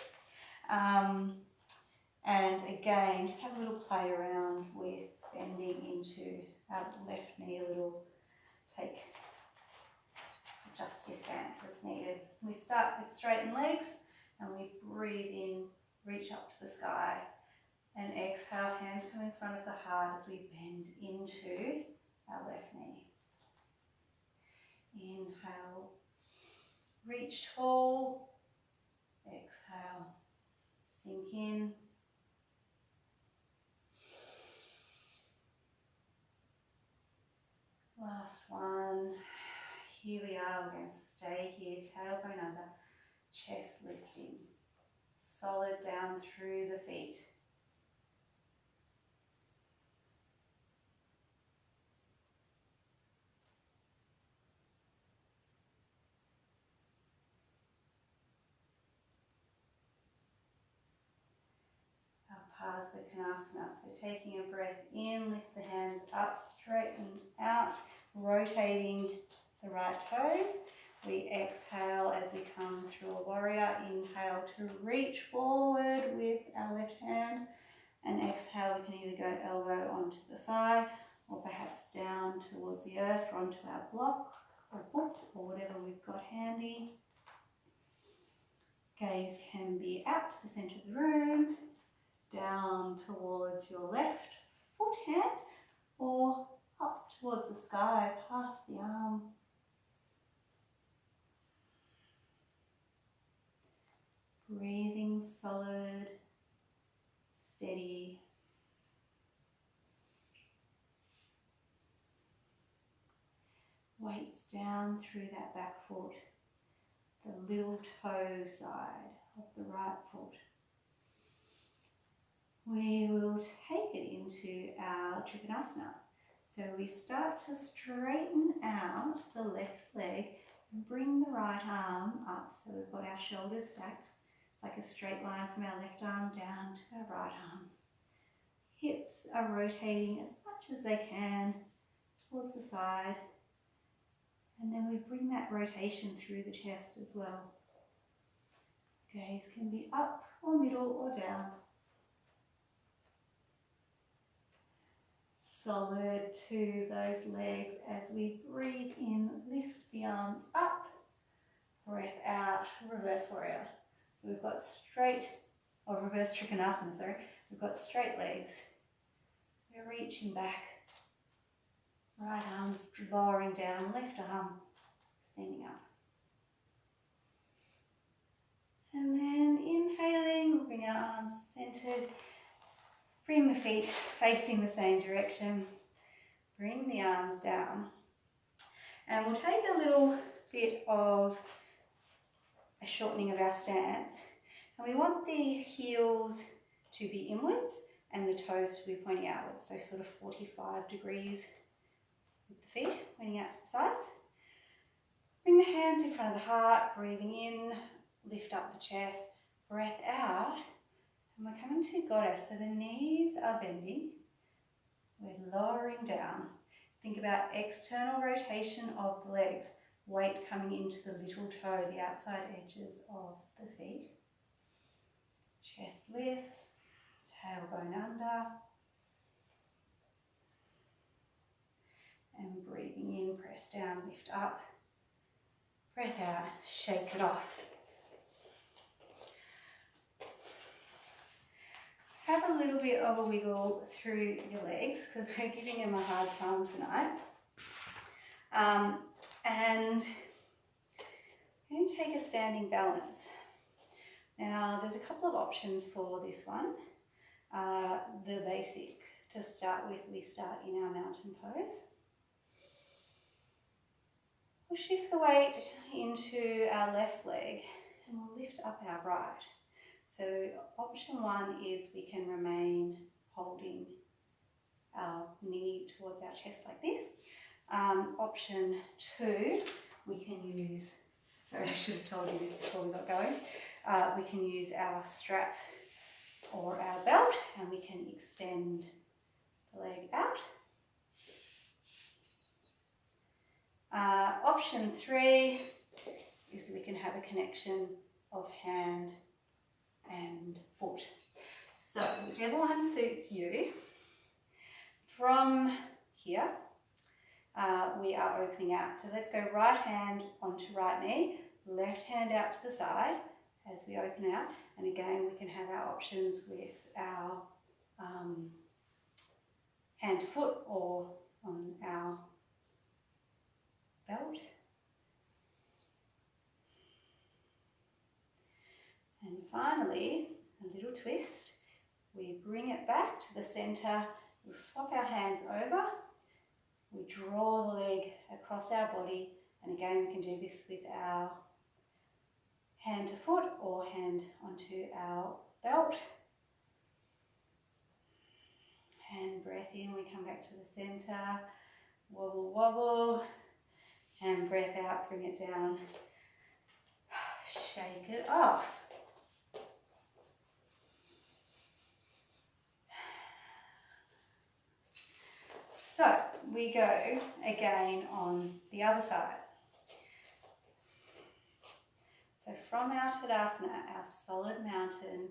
And again, just have a little play around with bending into our left knee a little. Adjust your stance as needed. We start with straightened legs and we breathe in, reach up to the sky, and exhale, hands come in front of the heart as we bend into our left knee. Inhale, reach tall. Exhale, sink in. Last one. Here we are, we're going to stay here, tailbone under, chest lifting. Solid down through the feet. Konasana. So taking a breath in, lift the hands up, straighten out, rotating the right toes. We exhale as we come through a warrior. Inhale to reach forward with our left hand, and exhale, we can either go elbow onto the thigh or perhaps down towards the earth or onto our block or book or whatever we've got handy. Gaze can be out to the centre of the room, down towards your left foot hand, or up towards the sky, past the arm. Breathing solid, steady. Weight down through that back foot, the little toe side of the right foot. We will take it into our Trikonasana. So we start to straighten out the left leg and bring the right arm up. So we've got our shoulders stacked. It's like a straight line from our left arm down to our right arm. Hips are rotating as much as they can towards the side. And then we bring that rotation through the chest as well. Gaze can be up or middle or down. Solid to those legs as we breathe in, lift the arms up, breath out, reverse warrior. So we've got straight, or reverse Trikonasana, sorry. We've got straight legs. We're reaching back. Right arm's lowering down, left arm standing up. And then inhaling, we'll bring our arms centered. Bring the feet facing the same direction. Bring the arms down. And we'll take a little bit of a shortening of our stance. And we want the heels to be inwards and the toes to be pointing outwards. So sort of 45 degrees with the feet pointing out to the sides. Bring the hands in front of the heart, breathing in, lift up the chest, breath out. And we're coming to goddess, so the knees are bending. We're lowering down. Think about external rotation of the legs, weight coming into the little toe, the outside edges of the feet. Chest lifts, tailbone under. And breathing in, press down, lift up. Breath out, shake it off. Have a little bit of a wiggle through your legs because we're giving them a hard time tonight. And I'm going to take a standing balance. Now, there's a couple of options for this one. The basic to start with, we start in our mountain pose. We'll shift the weight into our left leg and we'll lift up our right. So option one is we can remain holding our knee towards our chest like this. Option two, we can use, sorry, I should have told you this before we got going. We can use our strap or our belt and we can extend the leg out. Option three is we can have a connection of hand and foot. So whichever one suits you. From here, we are opening out. So let's go right hand onto right knee, left hand out to the side as we open out. And again, we can have our options with our hand to foot or on our belt. And finally, a little twist. We bring it back to the center. We'll swap our hands over. We draw the leg across our body. And again, we can do this with our hand to foot or hand onto our belt. And breath in, we come back to the center. Wobble, wobble. And breath out, bring it down. Shake it off. So we go again on the other side. So from our Tadasana, our solid mountain,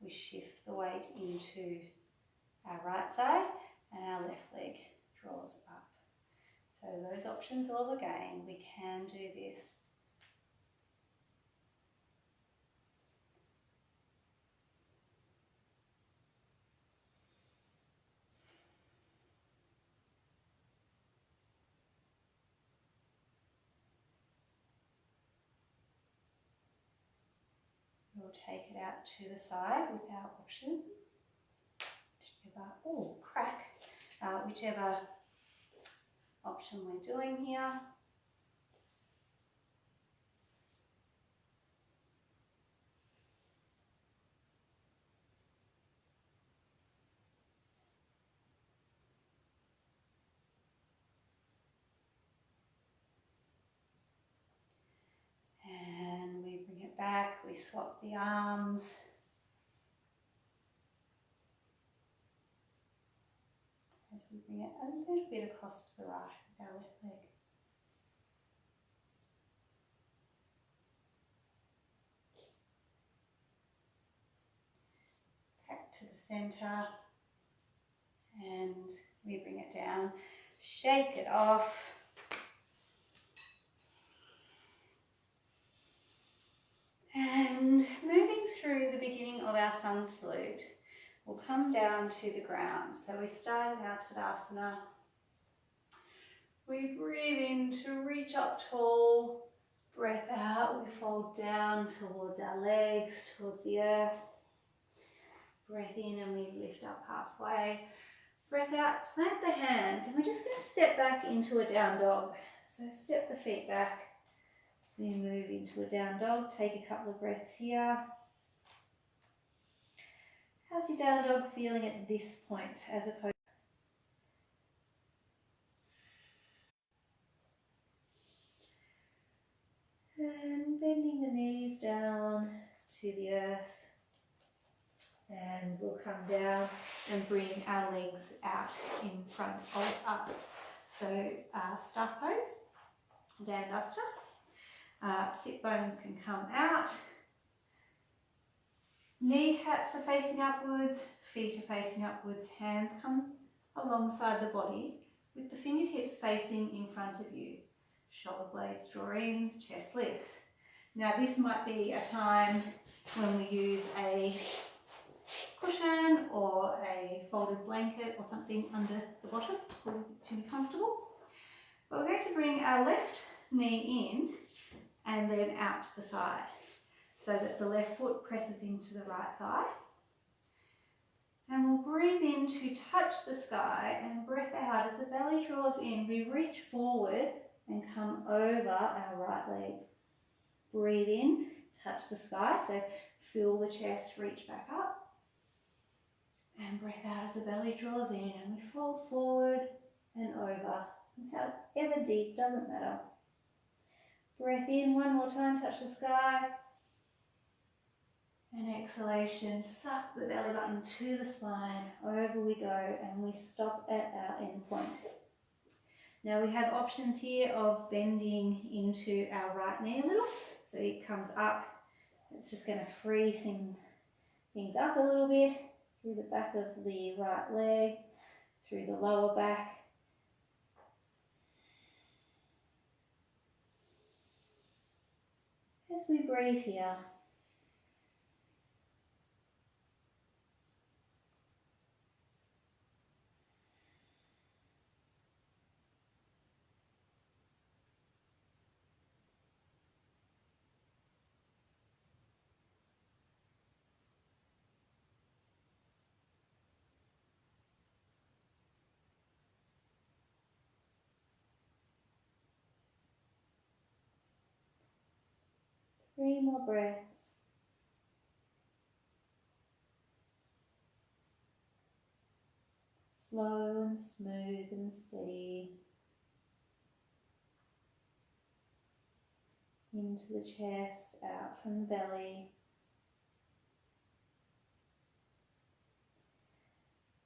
we shift the weight into our right side and our left leg draws up. So those options all again, we can do this. We'll take it out to the side with our option. Whichever option we're doing here. And we bring it back, we swap the arms. As we bring it a little bit across to the right with our left leg. Back to the center. And we bring it down. Shake it off. And moving through the beginning of our sun salute, we'll come down to the ground. So we started our Tadasana. We breathe in to reach up tall. Breath out, we fold down towards our legs, towards the earth. Breath in and we lift up halfway. Breath out, plant the hands, and we're just going to step back into a down dog. So step the feet back. So you move into a down dog, take a couple of breaths here. How's your down dog feeling at this point as opposed? And bending the knees down to the earth. And we'll come down and bring our legs out in front of us. So stuff pose, Dan duster. Sit bones can come out. Kneecaps are facing upwards, feet are facing upwards, hands come alongside the body with the fingertips facing in front of you. Shoulder blades draw in, chest lifts. Now this might be a time when we use a cushion or a folded blanket or something under the bottom to be comfortable. But we're going to bring our left knee in and then out to the side, so that the left foot presses into the right thigh. And we'll breathe in to touch the sky and breath out as the belly draws in. We reach forward and come over our right leg. Breathe in, touch the sky, so feel the chest reach back up. And breath out as the belly draws in, and we fold forward and over. However deep, doesn't matter. Breath in one more time, touch the sky. And exhalation, suck the belly button to the spine, over we go, and we stop at our end point. Now we have options here of bending into our right knee a little, so it comes up. It's just going to free things up a little bit, through the back of the right leg, through the lower back. As we breathe here, three more breaths. Slow and smooth and steady. Into the chest, out from the belly.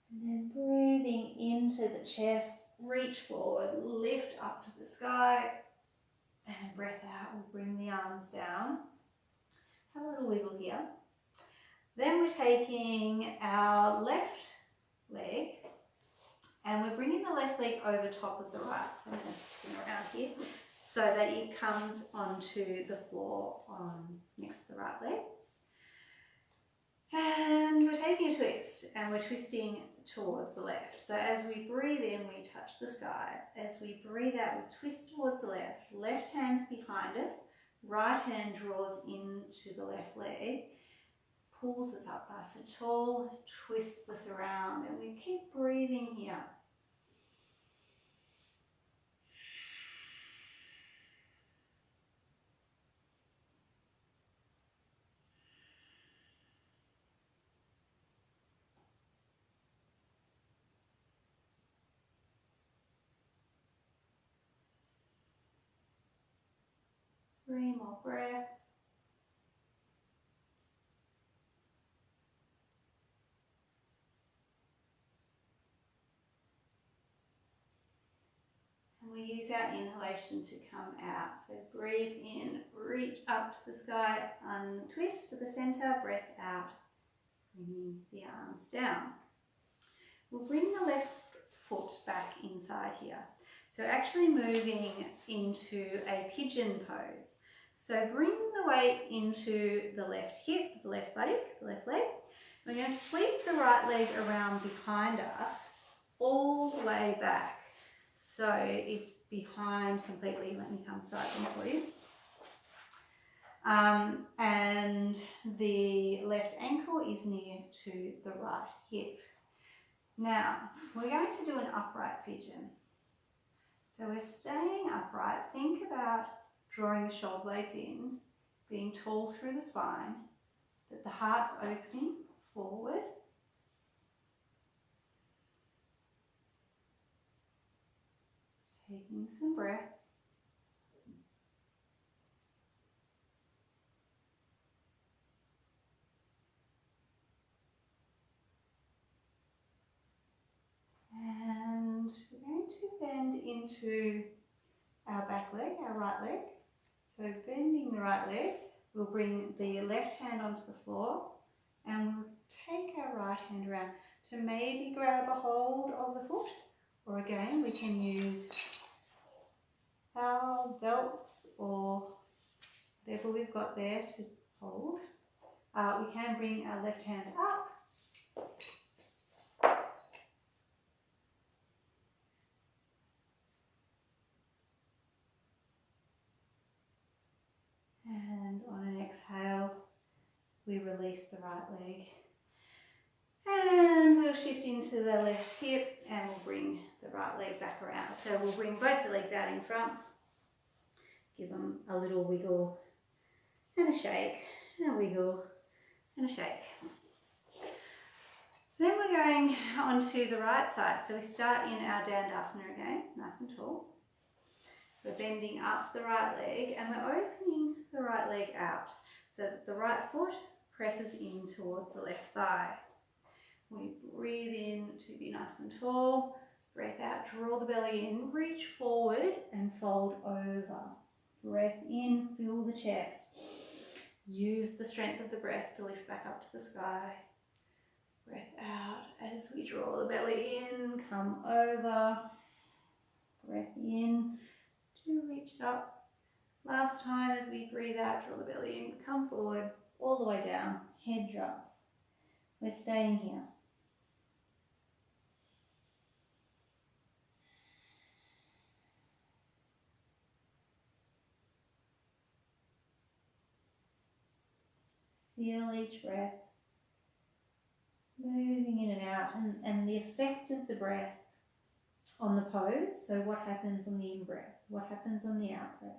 And then breathing into the chest, reach forward, lift up to the sky. And breath out, we'll bring the arms down. Have a little wiggle here. Then we're taking our left leg and we're bringing the left leg over top of the right. So I'm going to spin around here so that it comes onto the floor next to the right leg. And we're taking a twist and we're twisting towards the left. So as we breathe in, we touch the sky. As we breathe out, we twist towards the left. Left hand's behind us. Right hand draws into the left leg, pulls us up nice and tall, twists us around, and we keep breathing here. Three more breaths. And we use our inhalation to come out. So breathe in, reach up to the sky, untwist to the center, breath out, bringing the arms down. We'll bring the left foot back inside here. So actually moving into a pigeon pose. So bring the weight into the left hip, the left buttock, the left leg. We're going to sweep the right leg around behind us all the way back. So it's behind completely. Let me come side them for you. And the left ankle is near to the right hip. Now, we're going to do an upright pigeon. So we're staying upright. Think about drawing the shoulder blades in, being tall through the spine, that the heart's opening forward. Taking some breaths. And we're going to bend bend into our back leg, our right leg. So bending the right leg, we'll bring the left hand onto the floor and we'll take our right hand around to maybe grab a hold of the foot, or again we can use our belts or whatever we've got there to hold. We can bring our left hand up and on an exhale we release the right leg and we'll shift into the left hip and we'll bring the right leg back around. So we'll bring both the legs out in front, give them a little wiggle and a shake, and a wiggle and a shake. Then we're going onto the right side. So we start in our Dandasana again, nice and tall. We're bending up the right leg and we're opening the right leg out so that the right foot presses in towards the left thigh. We breathe in to be nice and tall, breath out, draw the belly in, reach forward and fold over. Breath in, fill the chest. Use the strength of the breath to lift back up to the sky. Breath out as we draw the belly in, come over. Breath in to reach up. Last time as we breathe out, draw the belly in, come forward, all the way down, head drops. We're staying here. Feel each breath moving in and out, and the effect of the breath on the pose. So what happens on the in-breath? What happens on the out-breath?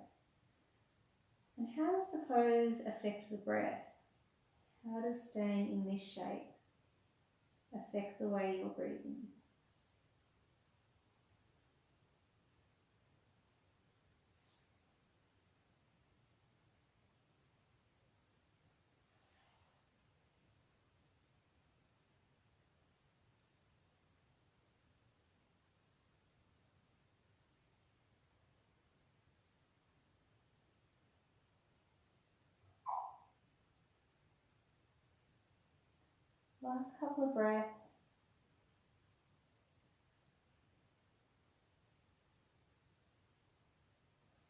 And how does the pose affect the breath? How does staying in this shape affect the way you're breathing? Last couple of breaths.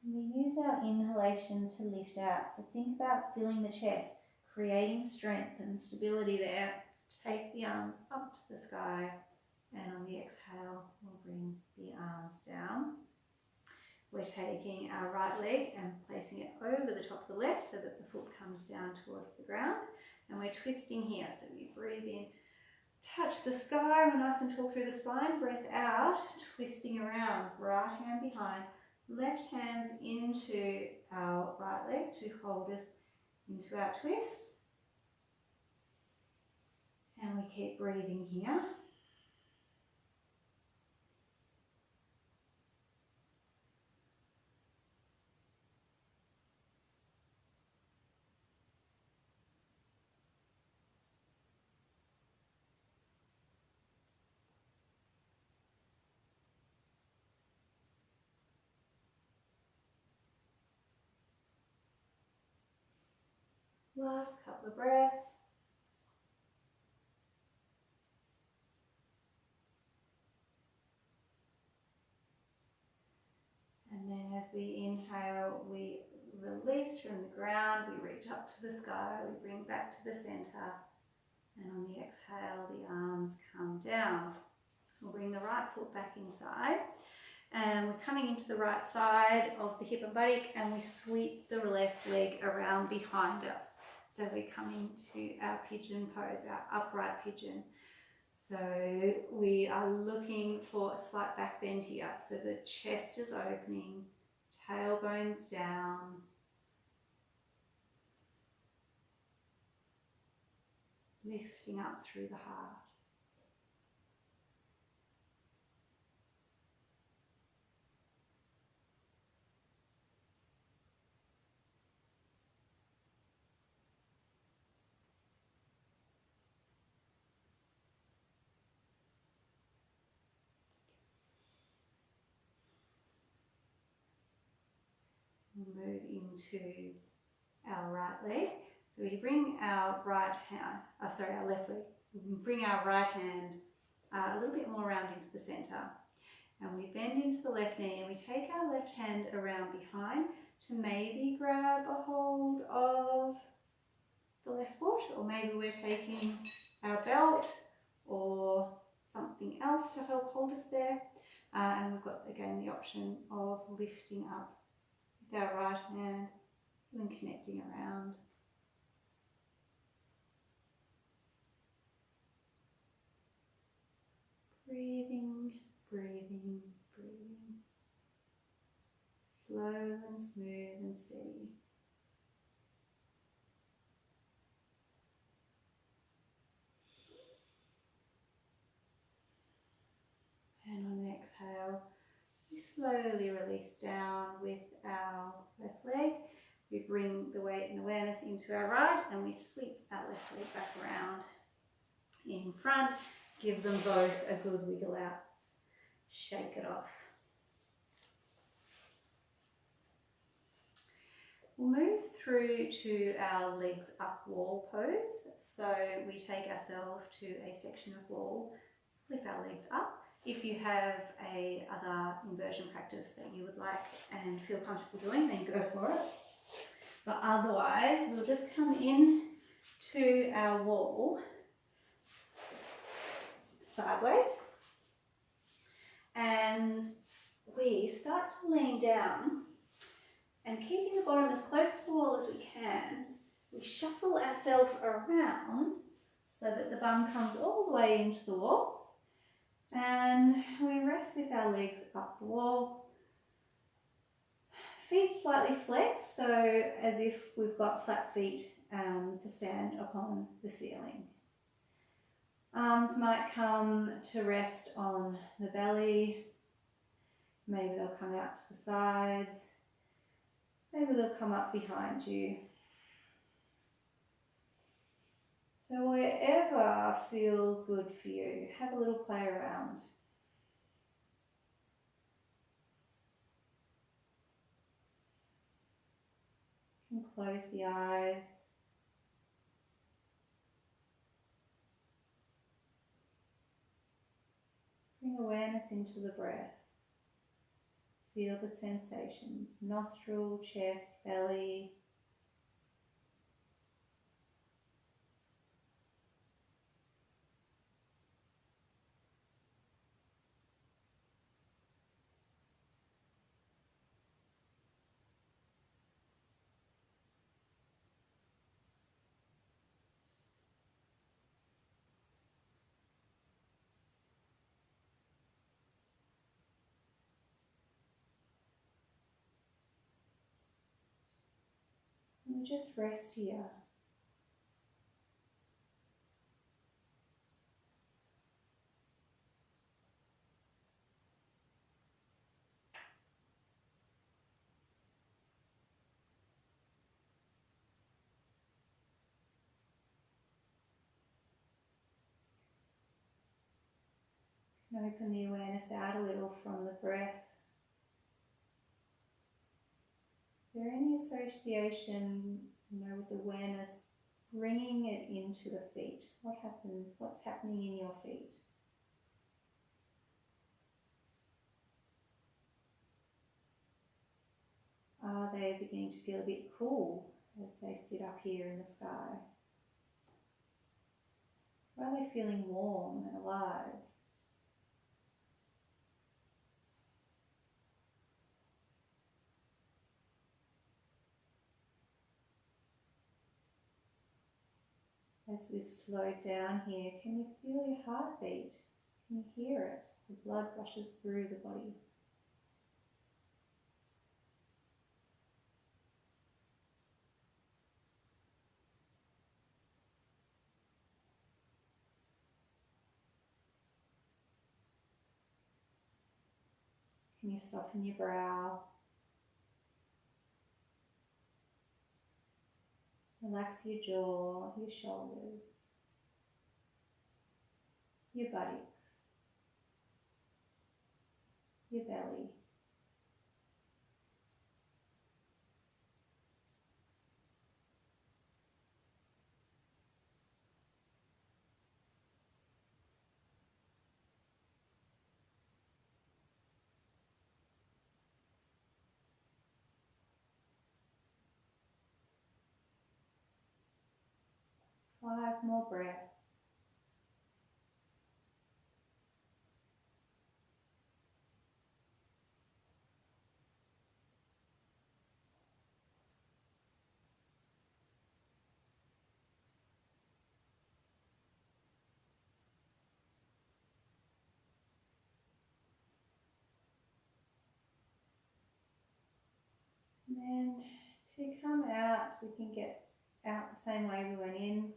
And we use our inhalation to lift out. So think about filling the chest, creating strength and stability there. Take the arms up to the sky, and on the exhale, we'll bring the arms down. We're taking our right leg and placing it over the top of the left so that the foot comes down towards the ground. And we're twisting here. So we breathe in, touch the sky, we're nice and tall through the spine. Breath out, twisting around, right hand behind, left hands into our right leg to hold us into our twist. And we keep breathing here. Last couple of breaths. And then as we inhale, we release from the ground, we reach up to the sky, we bring back to the center. And on the exhale, the arms come down. We'll bring the right foot back inside. And we're coming into the right side of the hip and buttock, and we sweep the left leg around behind us. So we're coming to our pigeon pose, our upright pigeon. So we are looking for a slight back bend here. So the chest is opening, tailbone's down. Lifting up through the heart. move into our right leg. So we bring our right hand, our left leg, we bring our right hand a little bit more round into the centre. And we bend into the left knee and we take our left hand around behind to maybe grab a hold of the left foot, or maybe we're taking our belt or something else to help hold us there. And we've got again the option of lifting up with our right hand and connecting around. Breathing, breathing, breathing. Slow and smooth and steady. And on an exhale, we slowly release down with our left leg. We bring the weight and awareness into our right and we sweep our left leg back around in front. Give them both a good wiggle out. Shake it off. We'll move through to our legs up wall pose. So we take ourselves to a section of wall, flip our legs up. If you have a other inversion practice that you would like and feel comfortable doing, then go for it. But otherwise, we'll just come in to our wall sideways. And we start to lean down and keeping the bottom as close to the wall as we can, we shuffle ourselves around so that the bum comes all the way into the wall. And we rest with our legs up the wall. Feet slightly flexed, so as if we've got flat feet to stand upon the ceiling. Arms might come to rest on the belly. Maybe they'll come out to the sides. Maybe they'll come up behind you. So wherever feels good for you, have a little play around. You can close the eyes. Bring awareness into the breath. Feel the sensations, nostril, chest, belly. And just rest here. And open the awareness out a little from the breath. Is there any association, with awareness, bringing it into the feet? What happens? What's happening in your feet? Are they beginning to feel a bit cool as they sit up here in the sky? Or are they feeling warm and alive? As we've slowed down here, can you feel your heartbeat? Can you hear it? The blood rushes through the body. Can you soften your brow? Relax your jaw, your shoulders, your buttocks, your belly. 5 more breaths. And then to come out, we can get out the same way we went in,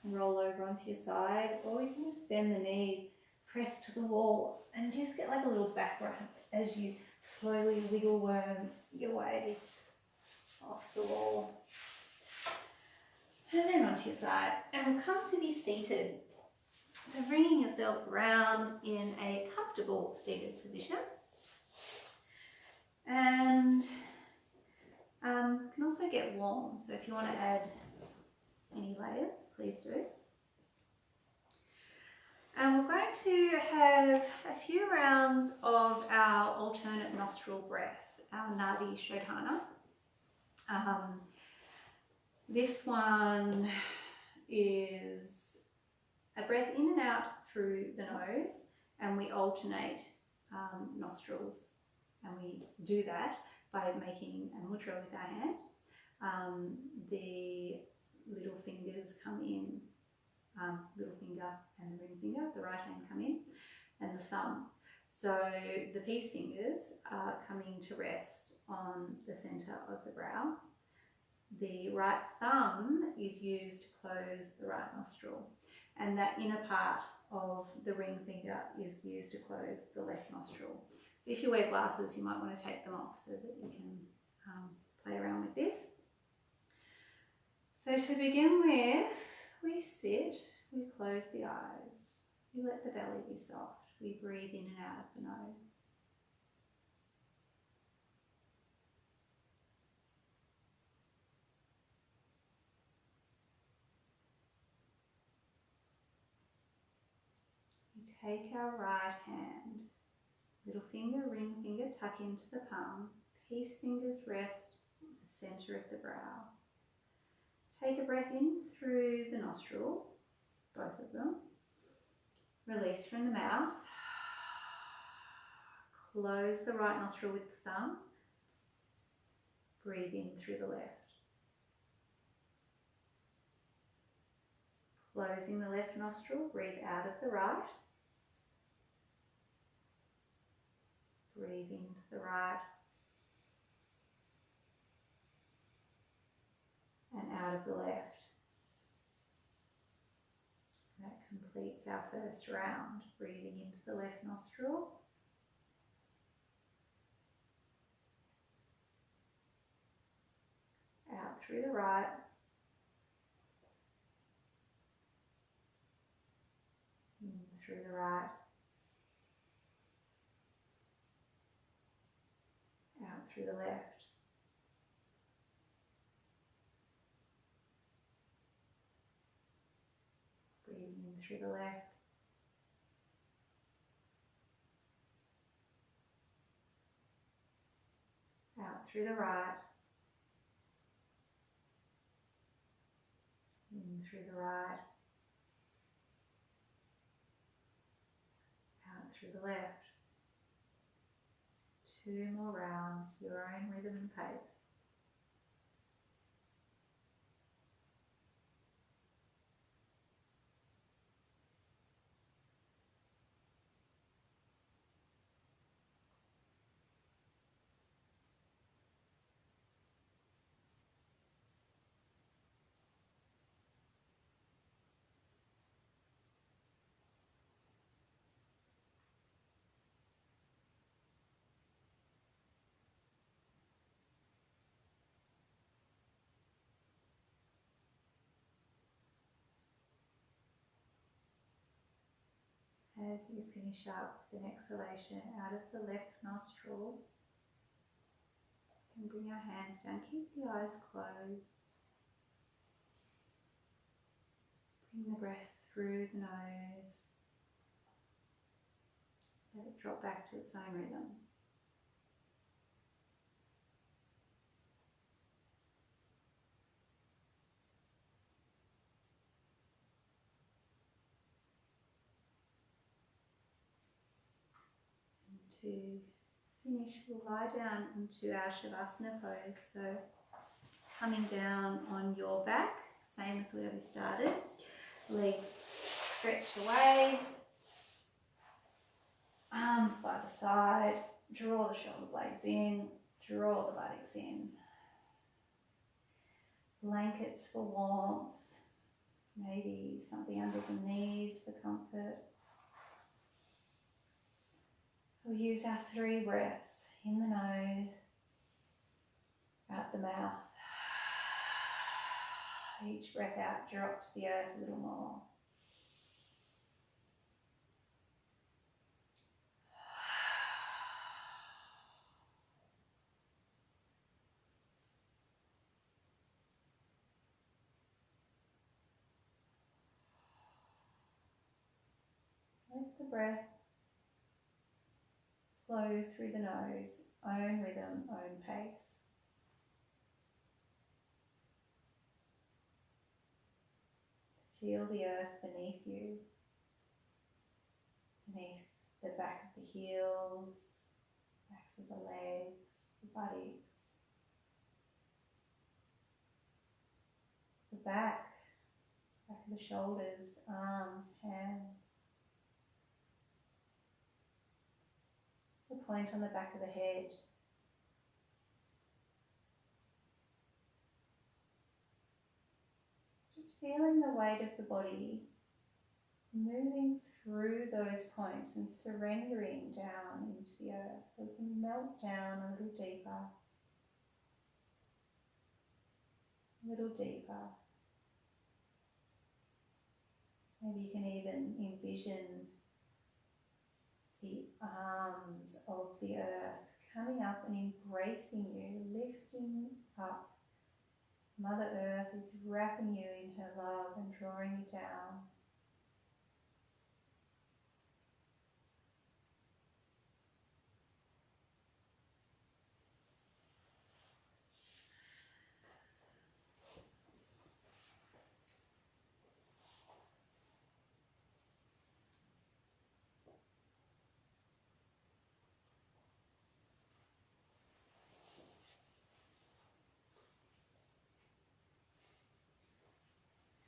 roll over onto your side, or you can just bend the knees, press to the wall, and just get like a little back rub as you slowly wiggle worm your way off the wall. And then onto your side, and we'll come to be seated. So bringing yourself around in a comfortable seated position. And can also get warm, so if you want to add any layers, please do. And we're going to have a few rounds of our alternate nostril breath, our Nadi Shodhana. This one is a breath in and out through the nose, and we alternate nostrils, and we do that by making a mudra with our hand. The little fingers come in, little finger and the ring finger, the right hand come in, and the thumb. So the peace fingers are coming to rest on the centre of the brow. The right thumb is used to close the right nostril, and that inner part of the ring finger is used to close the left nostril. So if you wear glasses, you might want to take them off so that you can play around with this. So to begin with, we sit, we close the eyes, we let the belly be soft, we breathe in and out of the nose. We take our right hand, little finger, ring finger, tuck into the palm, peace fingers rest at the centre of the brow. Take a breath in through the nostrils, both of them. Release from the mouth. Close the right nostril with the thumb. Breathe in through the left. Closing the left nostril, breathe out of the right. Breathe into the right. And out of the left. That completes our first round. Breathing into the left nostril. Out through the right. In through the right. Out through the left. Breathing in through the left. Out through the right. In through the right. Out through the left. 2 more rounds, your own rhythm and pace. As you finish up with an exhalation out of the left nostril, you can bring our hands down, keep the eyes closed. Bring the breath through the nose. Let it drop back to its own rhythm. to finish, we'll lie down into our Shavasana pose. So coming down on your back, same as where we started. Legs stretched away, arms by the side, draw the shoulder blades in, draw the buttocks in. Blankets for warmth, maybe something under the knees for comfort. We'll use our 3 breaths, in the nose, out the mouth. Each breath out, drop to the earth a little more. Let the breath flow through the nose, own rhythm, own pace. Feel the earth beneath you, beneath the back of the heels, backs of the legs, the buttocks, the back of the shoulders, arms, hands, the point on the back of the head. Just feeling the weight of the body moving through those points and surrendering down into the earth, so we can melt down a little deeper, a little deeper. Maybe you can even envision the arms of the earth coming up and embracing you, lifting up. Mother Earth is wrapping you in her love and drawing you down.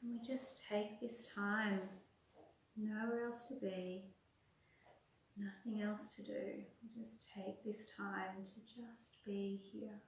And we just take this time, nowhere else to be, nothing else to do. We just take this time to just be here.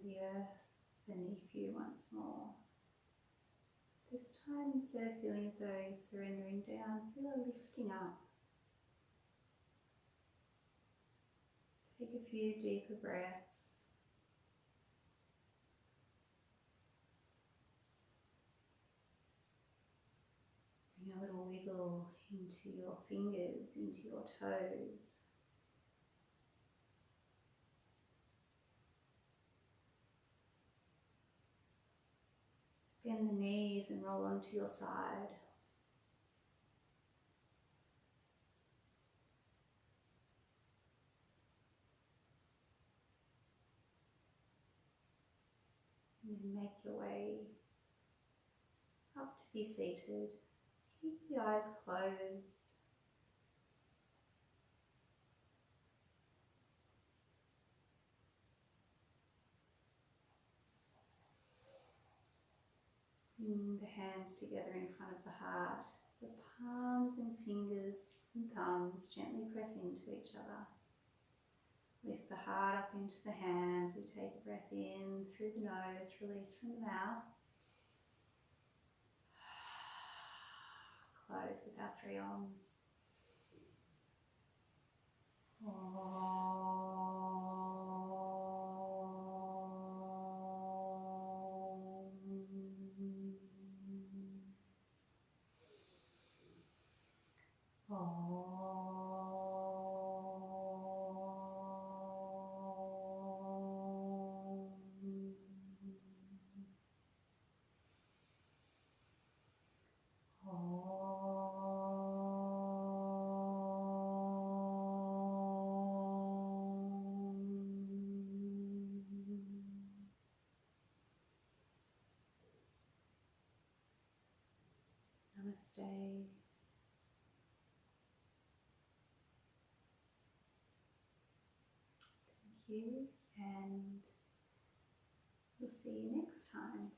the earth beneath you once more. This time, instead of feeling as though you're surrendering down, feel a lifting up. Take a few deeper breaths. Bring a little wiggle into your fingers, into your toes. Bend the knees and roll onto your side. And then make your way up to be seated. Keep the eyes closed. Bring the hands together in front of the heart. The palms and fingers and thumbs gently press into each other. Lift the heart up into the hands. We take a breath in through the nose, release from the mouth. Close with our three arms. Namaste. Thank you, and we'll see you next time.